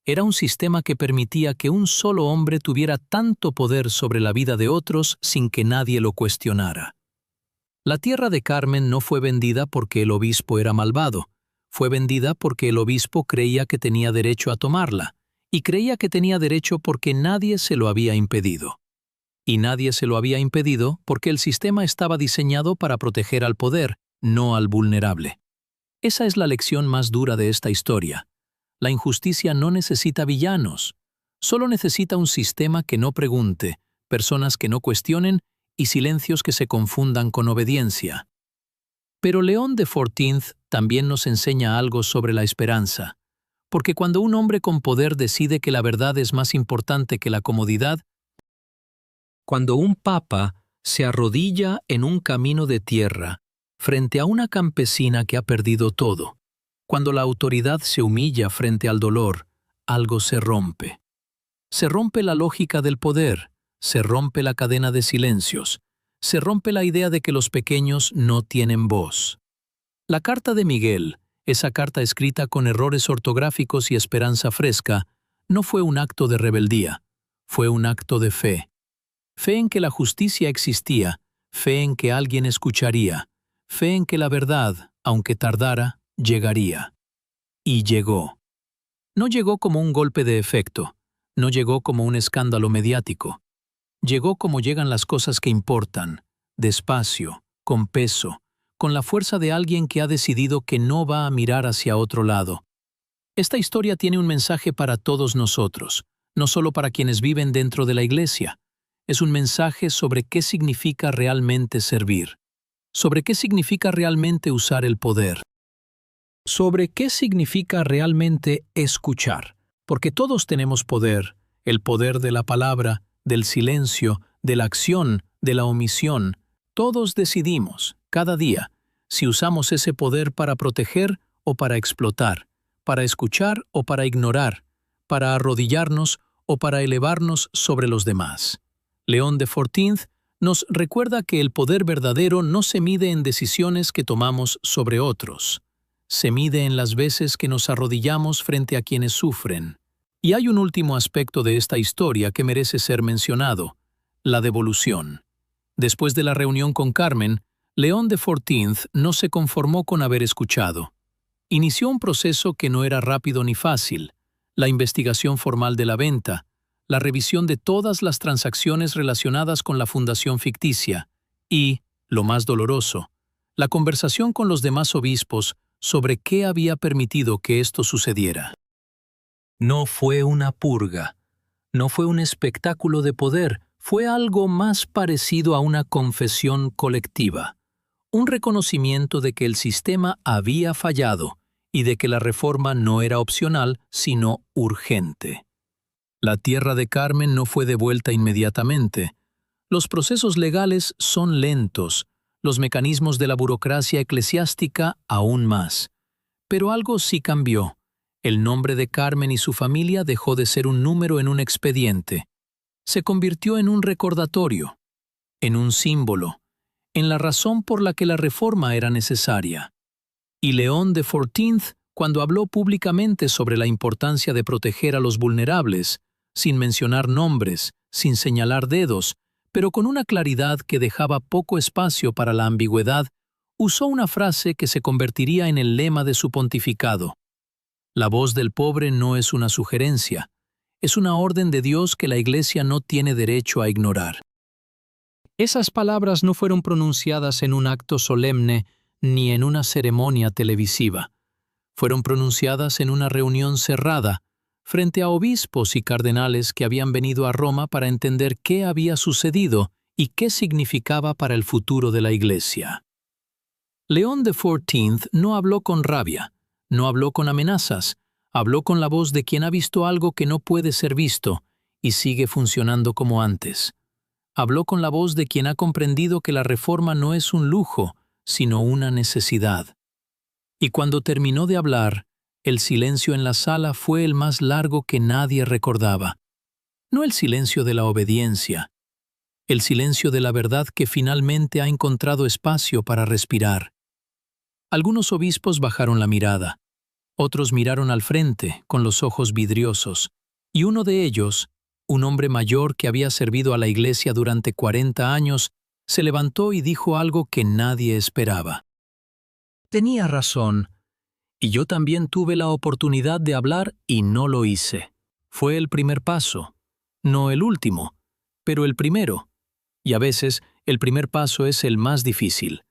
era un sistema que permitía que un solo hombre tuviera tanto poder sobre la vida de otros sin que nadie lo cuestionara. La tierra de Carmen no fue vendida porque el obispo era malvado, fue vendida porque el obispo creía que tenía derecho a tomarla, y creía que tenía derecho porque nadie se lo había impedido. Y nadie se lo había impedido porque el sistema estaba diseñado para proteger al poder, no al vulnerable. Esa es la lección más dura de esta historia. La injusticia no necesita villanos, solo necesita un sistema que no pregunte, personas que no cuestionen y silencios que se confundan con obediencia. Pero León XIV también nos enseña algo sobre la esperanza, porque cuando un hombre con poder decide que la verdad es más importante que la comodidad, cuando un papa se arrodilla en un camino de tierra frente a una campesina que ha perdido todo, cuando la autoridad se humilla frente al dolor, algo se rompe. Se rompe la lógica del poder, se rompe la cadena de silencios, se rompe la idea de que los pequeños no tienen voz. La carta de Miguel, esa carta escrita con errores ortográficos y esperanza fresca, no fue un acto de rebeldía, fue un acto de fe. Fe en que la justicia existía, fe en que alguien escucharía, fe en que la verdad, aunque tardara, llegaría. Y llegó. No llegó como un golpe de efecto, no llegó como un escándalo mediático. Llegó como llegan las cosas que importan, despacio, con peso, con la fuerza de alguien que ha decidido que no va a mirar hacia otro lado. Esta historia tiene un mensaje para todos nosotros, no solo para quienes viven dentro de la iglesia. Es un mensaje sobre qué significa realmente servir, sobre qué significa realmente usar el poder, sobre qué significa realmente escuchar, porque todos tenemos poder, el poder de la palabra, del silencio, de la acción, de la omisión. Todos decidimos, cada día, si usamos ese poder para proteger o para explotar, para escuchar o para ignorar, para arrodillarnos o para elevarnos sobre los demás. León XIV nos recuerda que el poder verdadero no se mide en decisiones que tomamos sobre otros. Se mide en las veces que nos arrodillamos frente a quienes sufren. Y hay un último aspecto de esta historia que merece ser mencionado, la devolución. Después de la reunión con Carmen, León XIV no se conformó con haber escuchado. Inició un proceso que no era rápido ni fácil, la investigación formal de la venta, la revisión de todas las transacciones relacionadas con la fundación ficticia y, lo más doloroso, la conversación con los demás obispos sobre qué había permitido que esto sucediera. No fue una purga, no fue un espectáculo de poder, fue algo más parecido a una confesión colectiva, un reconocimiento de que el sistema había fallado y de que la reforma no era opcional, sino urgente. La tierra de Carmen no fue devuelta inmediatamente. Los procesos legales son lentos, los mecanismos de la burocracia eclesiástica aún más. Pero algo sí cambió. El nombre de Carmen y su familia dejó de ser un número en un expediente. Se convirtió en un recordatorio, en un símbolo, en la razón por la que la reforma era necesaria. Y León XIV, cuando habló públicamente sobre la importancia de proteger a los vulnerables, sin mencionar nombres, sin señalar dedos, pero con una claridad que dejaba poco espacio para la ambigüedad, usó una frase que se convertiría en el lema de su pontificado. La voz del pobre no es una sugerencia, es una orden de Dios que la Iglesia no tiene derecho a ignorar. Esas palabras no fueron pronunciadas en un acto solemne ni en una ceremonia televisiva. Fueron pronunciadas en una reunión cerrada, frente a obispos y cardenales que habían venido a Roma para entender qué había sucedido y qué significaba para el futuro de la Iglesia. León XIV no habló con rabia, no habló con amenazas, habló con la voz de quien ha visto algo que no puede ser visto y sigue funcionando como antes. Habló con la voz de quien ha comprendido que la reforma no es un lujo, sino una necesidad. Y cuando terminó de hablar, el silencio en la sala fue el más largo que nadie recordaba. no el silencio de la obediencia, el silencio de la verdad que finalmente ha encontrado espacio para respirar. Algunos obispos bajaron la mirada, otros miraron al frente con los ojos vidriosos, y uno de ellos, un hombre mayor que había servido a la iglesia durante 40 años, se levantó y dijo algo que nadie esperaba. Tenía razón, y yo también tuve la oportunidad de hablar y no lo hice. Fue el primer paso, no el último, pero el primero. Y a veces el primer paso es el más difícil.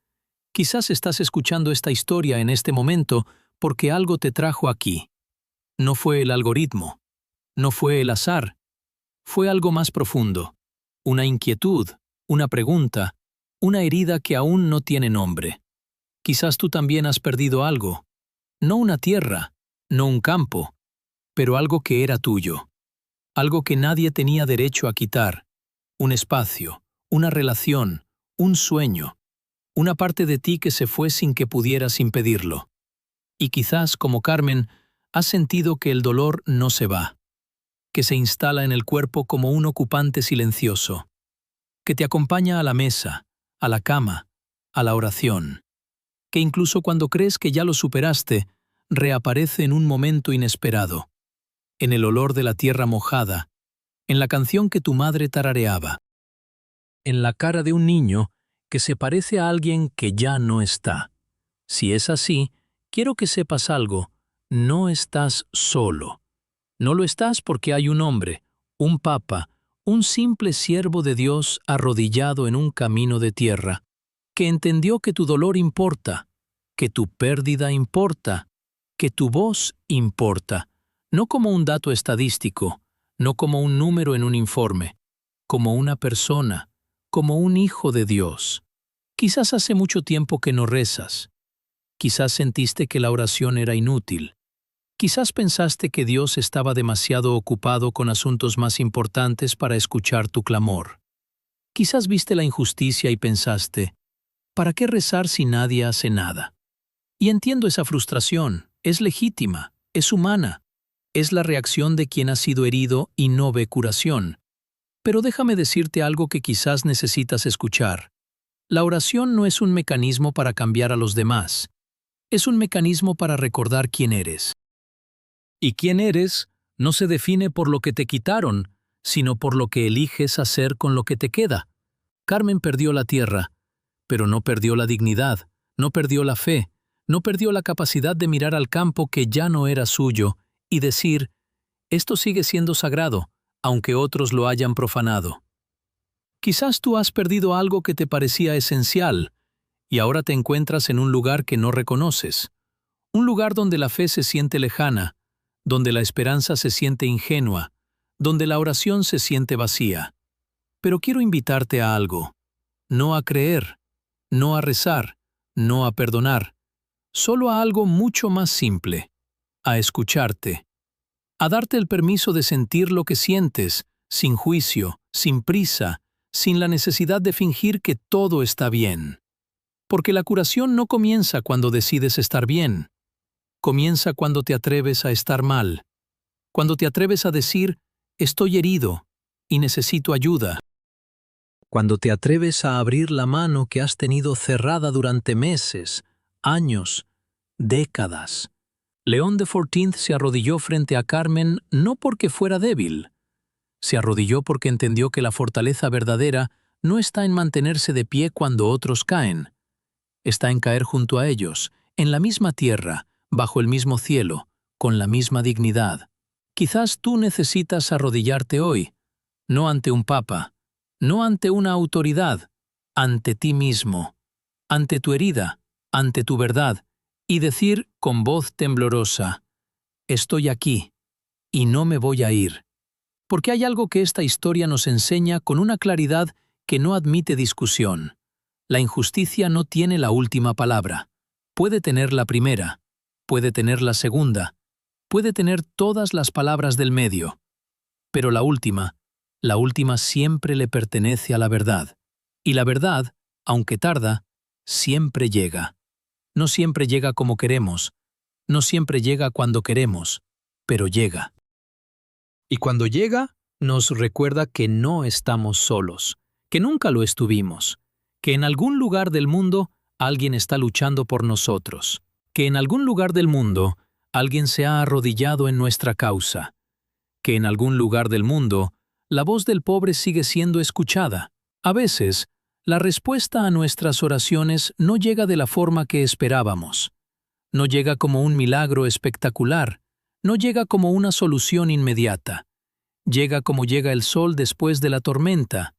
Quizás estás escuchando esta historia en este momento porque algo te trajo aquí. No fue el algoritmo, no fue el azar, fue algo más profundo, una inquietud, una pregunta, una herida que aún no tiene nombre. Quizás tú también has perdido algo, no una tierra, no un campo, pero algo que era tuyo, algo que nadie tenía derecho a quitar, un espacio, una relación, un sueño, una parte de ti que se fue sin que pudieras impedirlo. Y quizás, como Carmen, has sentido que el dolor no se va, que se instala en el cuerpo como un ocupante silencioso, que te acompaña a la mesa, a la cama, a la oración, que incluso cuando crees que ya lo superaste, reaparece en un momento inesperado, en el olor de la tierra mojada, en la canción que tu madre tarareaba, en la cara de un niño que se parece a alguien que ya no está. Si es así, quiero que sepas algo, no estás solo. No lo estás porque hay un hombre, un papa, un simple siervo de Dios arrodillado en un camino de tierra, que entendió que tu dolor importa, que tu pérdida importa, que tu voz importa, no como un dato estadístico, no como un número en un informe, como una persona, como un hijo de Dios. Quizás hace mucho tiempo que no rezas. Quizás sentiste que la oración era inútil. Quizás pensaste que Dios estaba demasiado ocupado con asuntos más importantes para escuchar tu clamor. Quizás viste la injusticia y pensaste, ¿para qué rezar si nadie hace nada? Y entiendo esa frustración, es legítima, es humana, es la reacción de quien ha sido herido y no ve curación. Pero déjame decirte algo que quizás necesitas escuchar. La oración no es un mecanismo para cambiar a los demás, es un mecanismo para recordar quién eres. Y quién eres no se define por lo que te quitaron, sino por lo que eliges hacer con lo que te queda. Carmen perdió la tierra, pero no perdió la dignidad, no perdió la fe, no perdió la capacidad de mirar al campo que ya no era suyo y decir, esto sigue siendo sagrado, aunque otros lo hayan profanado. Quizás tú has perdido algo que te parecía esencial, y ahora te encuentras en un lugar que no reconoces, un lugar donde la fe se siente lejana, donde la esperanza se siente ingenua, donde la oración se siente vacía. Pero quiero invitarte a algo, no a creer, no a rezar, no a perdonar, solo a algo mucho más simple, a escucharte, a darte el permiso de sentir lo que sientes, sin juicio, sin prisa, sin la necesidad de fingir que todo está bien. Porque la curación no comienza cuando decides estar bien. Comienza cuando te atreves a estar mal. Cuando te atreves a decir, estoy herido y necesito ayuda. Cuando te atreves a abrir la mano que has tenido cerrada durante meses, años, décadas. León XIV se arrodilló frente a Carmen no porque fuera débil. Se arrodilló porque entendió que la fortaleza verdadera no está en mantenerse de pie cuando otros caen. Está en caer junto a ellos, en la misma tierra, bajo el mismo cielo, con la misma dignidad. Quizás tú necesitas arrodillarte hoy, no ante un papa, no ante una autoridad, ante ti mismo, ante tu herida, ante tu verdad, y decir con voz temblorosa, estoy aquí, y no me voy a ir. Porque hay algo que esta historia nos enseña con una claridad que no admite discusión. La injusticia no tiene la última palabra. Puede tener la primera, puede tener la segunda, puede tener todas las palabras del medio. Pero la última siempre le pertenece a la verdad. Y la verdad, aunque tarda, siempre llega. No siempre llega como queremos, no siempre llega cuando queremos, pero llega. Y cuando llega, Nos recuerda que no estamos solos, que nunca lo estuvimos, que en algún lugar del mundo alguien está luchando por nosotros, que en algún lugar del mundo alguien se ha arrodillado en nuestra causa, que en algún lugar del mundo la voz del pobre sigue siendo escuchada. A veces, la respuesta a nuestras oraciones no llega de la forma que esperábamos. No llega como un milagro espectacular, no llega como una solución inmediata. Llega como llega el sol después de la tormenta,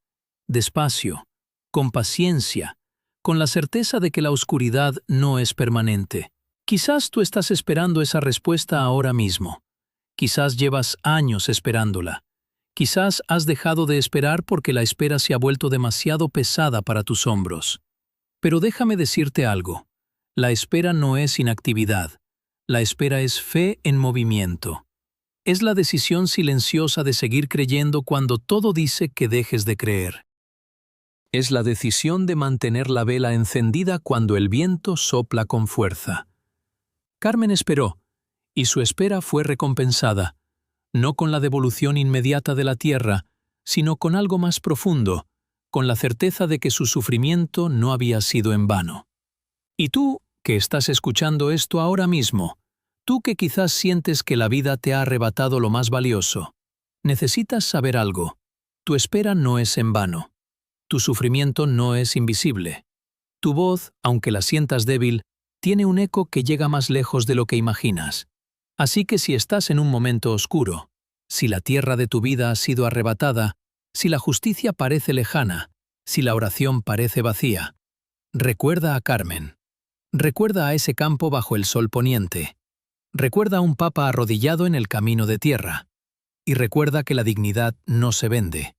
despacio, con paciencia, con la certeza de que la oscuridad no es permanente. Quizás tú estás esperando esa respuesta ahora mismo. Quizás llevas años esperándola. Quizás has dejado de esperar porque la espera se ha vuelto demasiado pesada para tus hombros. Pero déjame decirte algo. La espera no es inactividad. La espera es fe en movimiento. Es la decisión silenciosa de seguir creyendo cuando todo dice que dejes de creer. Es la decisión de mantener la vela encendida cuando el viento sopla con fuerza. Carmen esperó, y su espera fue recompensada, no con la devolución inmediata de la tierra, sino con algo más profundo, con la certeza de que su sufrimiento no había sido en vano. Y tú, que estás escuchando esto ahora mismo, tú que quizás sientes que la vida te ha arrebatado lo más valioso, necesitas saber algo. Tu espera no es en vano. Tu sufrimiento no es invisible. Tu voz, aunque la sientas débil, tiene un eco que llega más lejos de lo que imaginas. Así que si estás en un momento oscuro, si la tierra de tu vida ha sido arrebatada, si la justicia parece lejana, si la oración parece vacía, recuerda a Carmen. Recuerda a ese campo bajo el sol poniente. Recuerda a un papa arrodillado en el camino de tierra. Y recuerda que la dignidad no se vende.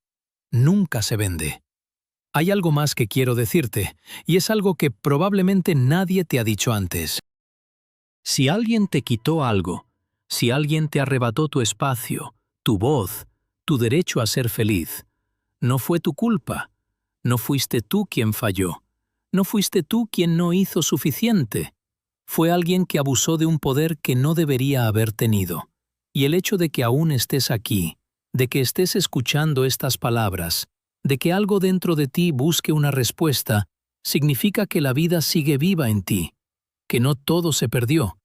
Nunca se vende. Hay algo más que quiero decirte, y es algo que probablemente nadie te ha dicho antes. Si alguien te quitó algo, si alguien te arrebató tu espacio, tu voz, tu derecho a ser feliz, no fue tu culpa. No fuiste tú quien falló. No fuiste tú quien no hizo suficiente. Fue alguien que abusó de un poder que no debería haber tenido. Y el hecho de que aún estés aquí, de que estés escuchando estas palabras, de que algo dentro de ti busque una respuesta, significa que la vida sigue viva en ti, que no todo se perdió,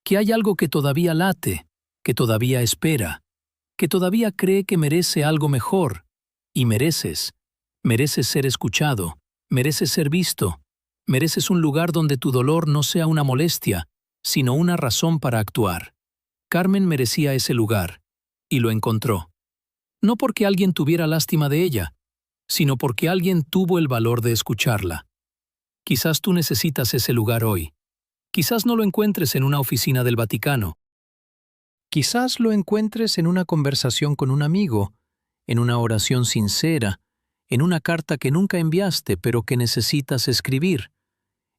que hay algo que todavía late, que todavía espera, que todavía cree que merece algo mejor, y mereces ser escuchado, mereces ser visto, mereces un lugar donde tu dolor no sea una molestia, sino una razón para actuar. Carmen merecía ese lugar, y lo encontró. No porque alguien tuviera lástima de ella, sino porque alguien tuvo el valor de escucharla. Quizás tú necesitas ese lugar hoy. Quizás no lo encuentres en una oficina del Vaticano. Quizás lo encuentres en una conversación con un amigo, en una oración sincera, en una carta que nunca enviaste pero que necesitas escribir,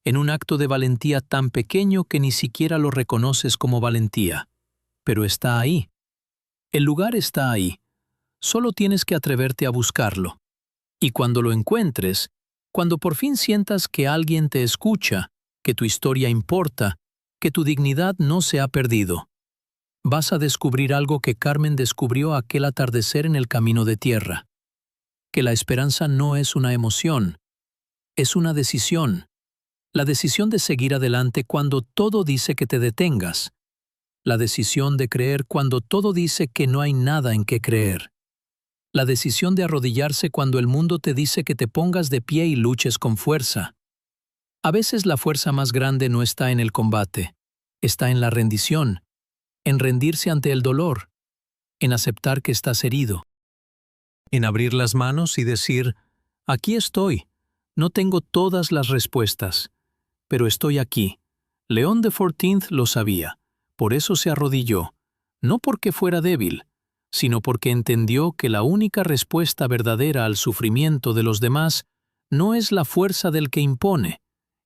en un acto de valentía tan pequeño que ni siquiera lo reconoces como valentía. Pero está ahí. El lugar está ahí. Solo tienes que atreverte a buscarlo. Y cuando lo encuentres, cuando por fin sientas que alguien te escucha, que tu historia importa, que tu dignidad no se ha perdido, vas a descubrir algo que Carmen descubrió aquel atardecer en el camino de tierra. Que la esperanza no es una emoción, es una decisión. La decisión de seguir adelante cuando todo dice que te detengas. La decisión de creer cuando todo dice que no hay nada en qué creer. La decisión de arrodillarse cuando el mundo te dice que te pongas de pie y luches con fuerza. A veces la fuerza más grande no está en el combate, está en la rendición, en rendirse ante el dolor, en aceptar que estás herido, en abrir las manos y decir, aquí estoy, no tengo todas las respuestas, pero estoy aquí. León de XIV lo sabía, por eso se arrodilló, no porque fuera débil, sino porque entendió que la única respuesta verdadera al sufrimiento de los demás no es la fuerza del que impone,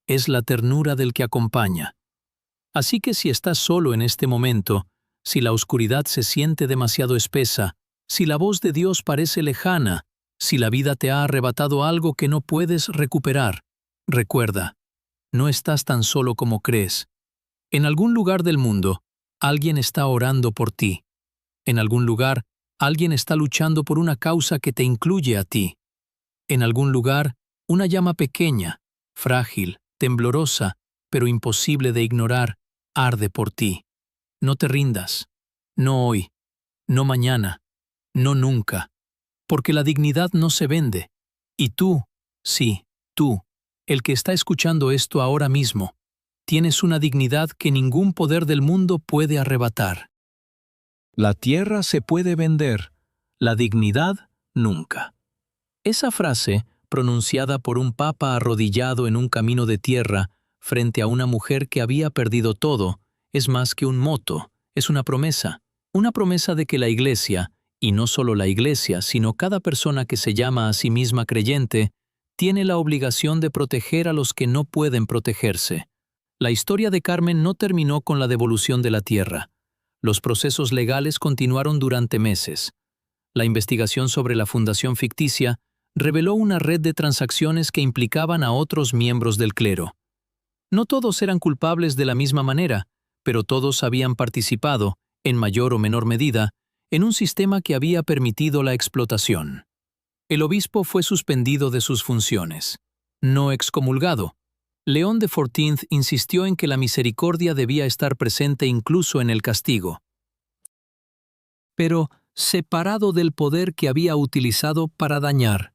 es la ternura del que acompaña. Así que si estás solo en este momento, si la oscuridad se siente demasiado espesa, si la voz de Dios parece lejana, si la vida te ha arrebatado algo que no puedes recuperar, recuerda, no estás tan solo como crees. En algún lugar del mundo, alguien está orando por ti. En algún lugar, Alguien está luchando por una causa que te incluye a ti. En algún lugar, una llama pequeña, frágil, temblorosa, pero imposible de ignorar, arde por ti. No te rindas. No hoy. No mañana. No nunca. Porque la dignidad no se vende. Y tú, sí, tú, el que está escuchando esto ahora mismo, tienes una dignidad que ningún poder del mundo puede arrebatar. La tierra se puede vender, la dignidad nunca. Esa frase, pronunciada por un papa arrodillado en un camino de tierra frente a una mujer que había perdido todo, es más que un moto, es una promesa de que la Iglesia, y no solo la Iglesia, sino cada persona que se llama a sí misma creyente, tiene la obligación de proteger a los que no pueden protegerse. La historia de Carmen no terminó con la devolución de la tierra. Los procesos legales continuaron durante meses. La investigación sobre la fundación ficticia reveló una red de transacciones que implicaban a otros miembros del clero. No todos eran culpables de la misma manera, pero todos habían participado, en mayor o menor medida, en un sistema que había permitido la explotación. El obispo fue suspendido de sus funciones, no excomulgado. León de Fortinth insistió en que la misericordia debía estar presente incluso en el castigo, pero separado del poder que había utilizado para dañar.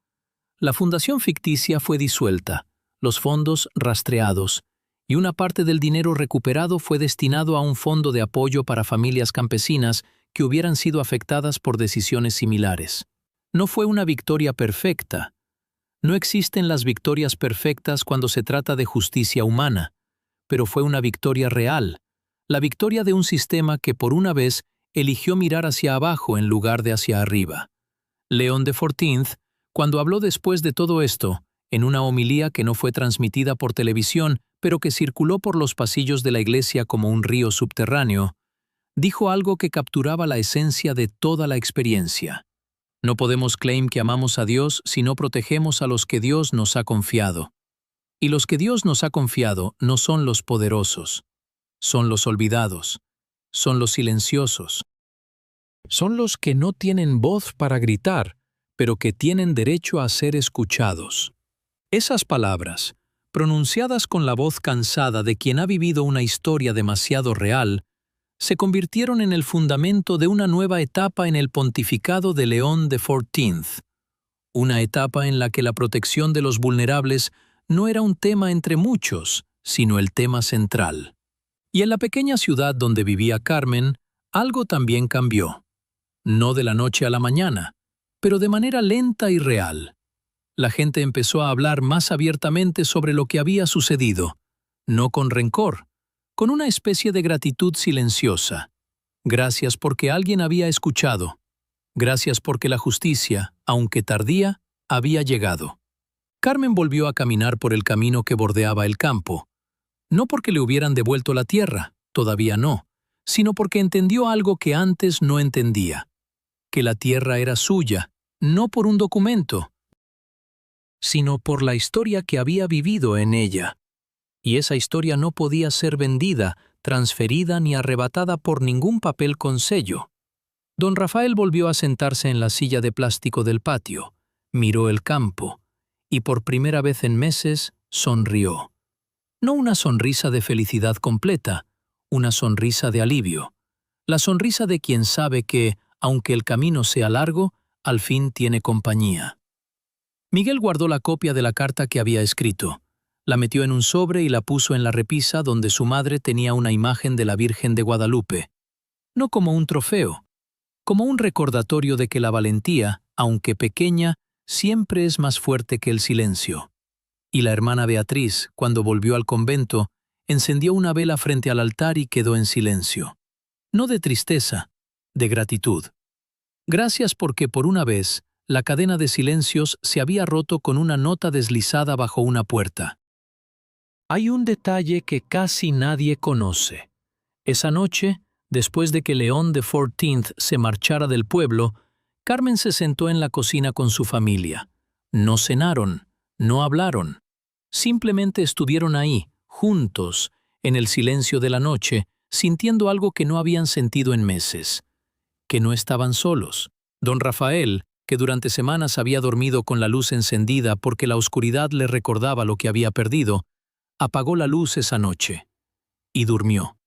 La fundación ficticia fue disuelta, los fondos rastreados, y una parte del dinero recuperado fue destinado a un fondo de apoyo para familias campesinas que hubieran sido afectadas por decisiones similares. No fue una victoria perfecta. No existen las victorias perfectas cuando se trata de justicia humana, pero fue una victoria real, la victoria de un sistema que por una vez eligió mirar hacia abajo en lugar de hacia arriba. León de Fortinth, cuando habló después de todo esto, en una homilía que no fue transmitida por televisión, pero que circuló por los pasillos de la iglesia como un río subterráneo, dijo algo que capturaba la esencia de toda la experiencia. No podemos claim que amamos a Dios si no protegemos a los que Dios nos ha confiado. Y los que Dios nos ha confiado no son los poderosos, son los olvidados, son los silenciosos. Son los que no tienen voz para gritar, pero que tienen derecho a ser escuchados. Esas palabras, pronunciadas con la voz cansada de quien ha vivido una historia demasiado real, se convirtieron en el fundamento de una nueva etapa en el pontificado de León de Fortinth, una etapa en la que la protección de los vulnerables no era un tema entre muchos, sino el tema central. Y en la pequeña ciudad donde vivía Carmen, algo también cambió. No de la noche a la mañana, pero de manera lenta y real. La gente empezó a hablar más abiertamente sobre lo que había sucedido, no con rencor, con una especie de gratitud silenciosa. Gracias porque alguien había escuchado. Gracias porque la justicia, aunque tardía, había llegado. Carmen volvió a caminar por el camino que bordeaba el campo. No porque le hubieran devuelto la tierra, todavía no, sino porque entendió algo que antes no entendía. Que la tierra era suya, no por un documento, sino por la historia que había vivido en ella. Y esa historia no podía ser vendida, transferida ni arrebatada por ningún papel con sello. Don Rafael volvió a sentarse en la silla de plástico del patio, miró el campo, y por primera vez en meses sonrió. No una sonrisa de felicidad completa, una sonrisa de alivio. La sonrisa de quien sabe que, aunque el camino sea largo, al fin tiene compañía. Miguel guardó la copia de la carta que había escrito. La metió en un sobre y la puso en la repisa donde su madre tenía una imagen de la Virgen de Guadalupe. No como un trofeo, como un recordatorio de que la valentía, aunque pequeña, siempre es más fuerte que el silencio. Y la hermana Beatriz, cuando volvió al convento, encendió una vela frente al altar y quedó en silencio. No de tristeza, de gratitud. Gracias porque por una vez, la cadena de silencios se había roto con una nota deslizada bajo una puerta. Hay un detalle que casi nadie conoce. Esa noche, después de que León de Fortinth se marchara del pueblo, Carmen se sentó en la cocina con su familia. No cenaron, no hablaron. Simplemente estuvieron ahí, juntos, en el silencio de la noche, sintiendo algo que no habían sentido en meses. Que no estaban solos. Don Rafael, que durante semanas había dormido con la luz encendida porque la oscuridad le recordaba lo que había perdido, apagó la luz esa noche y durmió.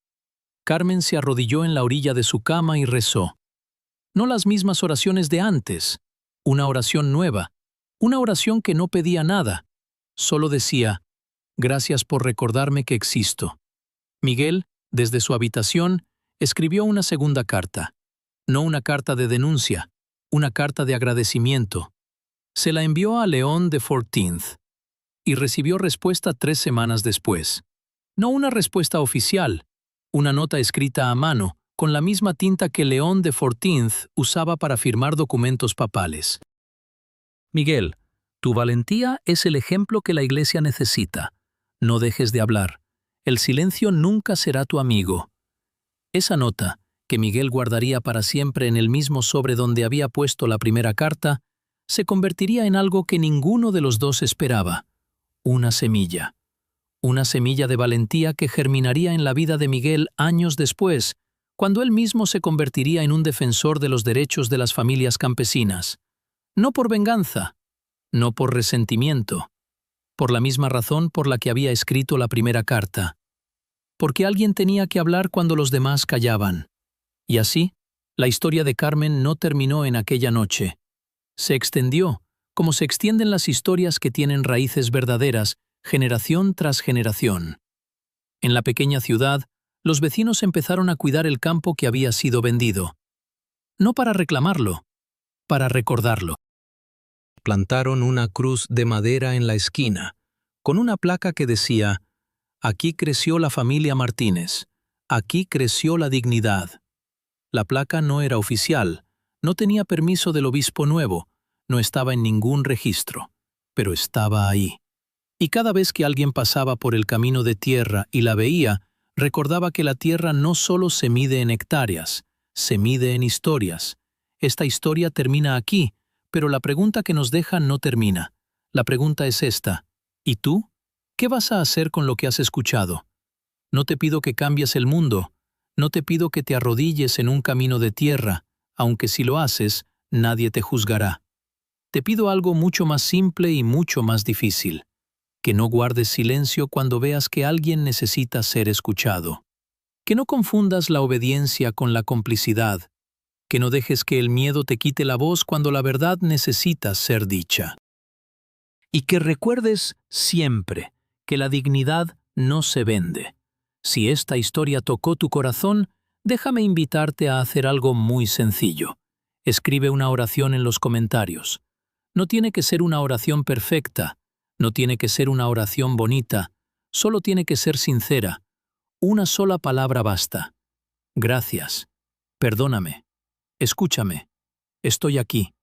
Carmen se arrodilló en la orilla de su cama y rezó. No las mismas oraciones de antes, una oración nueva, una oración que no pedía nada, solo decía: «Gracias por recordarme que existo». Miguel, desde su habitación, escribió una segunda carta. No una carta de denuncia, una carta de agradecimiento. Se la envió a León de XIV y recibió respuesta 3 semanas después. No una respuesta oficial, una nota escrita a mano, con la misma tinta que León de XIV usaba para firmar documentos papales. Miguel, tu valentía es el ejemplo que la Iglesia necesita. No dejes de hablar. El silencio nunca será tu amigo. Esa nota, que Miguel guardaría para siempre en el mismo sobre donde había puesto la primera carta, se convertiría en algo que ninguno de los dos esperaba: una semilla. Una semilla de valentía que germinaría en la vida de Miguel años después, cuando él mismo se convertiría en un defensor de los derechos de las familias campesinas. No por venganza, no por resentimiento, por la misma razón por la que había escrito la primera carta. Porque alguien tenía que hablar cuando los demás callaban. Y así, la historia de Carmen no terminó en aquella noche. Se extendió, como se extienden las historias que tienen raíces verdaderas, generación tras generación. En la pequeña ciudad, los vecinos empezaron a cuidar el campo que había sido vendido. No para reclamarlo, para recordarlo. Plantaron una cruz de madera en la esquina, con una placa que decía: «Aquí creció la familia Martínez, aquí creció la dignidad». La placa no era oficial, no tenía permiso del obispo nuevo, no estaba en ningún registro, pero estaba ahí. Y cada vez que alguien pasaba por el camino de tierra y la veía, recordaba que la tierra no solo se mide en hectáreas, se mide en historias. Esta historia termina aquí, pero la pregunta que nos deja no termina. La pregunta es esta: ¿y tú? ¿Qué vas a hacer con lo que has escuchado? No te pido que cambies el mundo, no te pido que te arrodilles en un camino de tierra, aunque si lo haces, nadie te juzgará. Te pido algo mucho más simple y mucho más difícil: que no guardes silencio cuando veas que alguien necesita ser escuchado. Que no confundas la obediencia con la complicidad. Que no dejes que el miedo te quite la voz cuando la verdad necesita ser dicha. Y que recuerdes siempre que la dignidad no se vende. Si esta historia tocó tu corazón, déjame invitarte a hacer algo muy sencillo. Escribe una oración en los comentarios. No tiene que ser una oración perfecta, no tiene que ser una oración bonita, solo tiene que ser sincera. Una sola palabra basta. Gracias. Perdóname. Escúchame. Estoy aquí.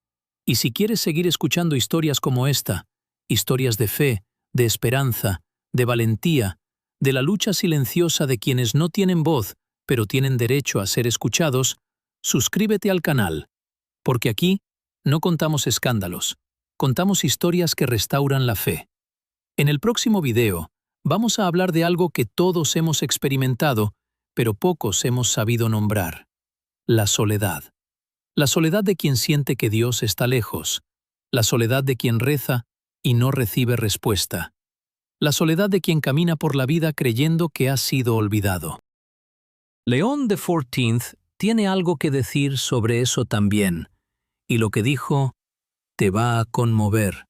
Y si quieres seguir escuchando historias como esta, historias de fe, de esperanza, de valentía, de la lucha silenciosa de quienes no tienen voz, pero tienen derecho a ser escuchados, suscríbete al canal, porque aquí no contamos escándalos, contamos historias que restauran la fe. En el próximo video, vamos a hablar de algo que todos hemos experimentado, pero pocos hemos sabido nombrar: la soledad. La soledad de quien siente que Dios está lejos, la soledad de quien reza y no recibe respuesta, la soledad de quien camina por la vida creyendo que ha sido olvidado. León de XIV tiene algo que decir sobre eso también, y lo que dijo te va a conmover.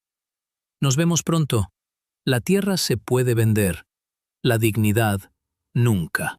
Nos vemos pronto. La tierra se puede vender, la dignidad nunca.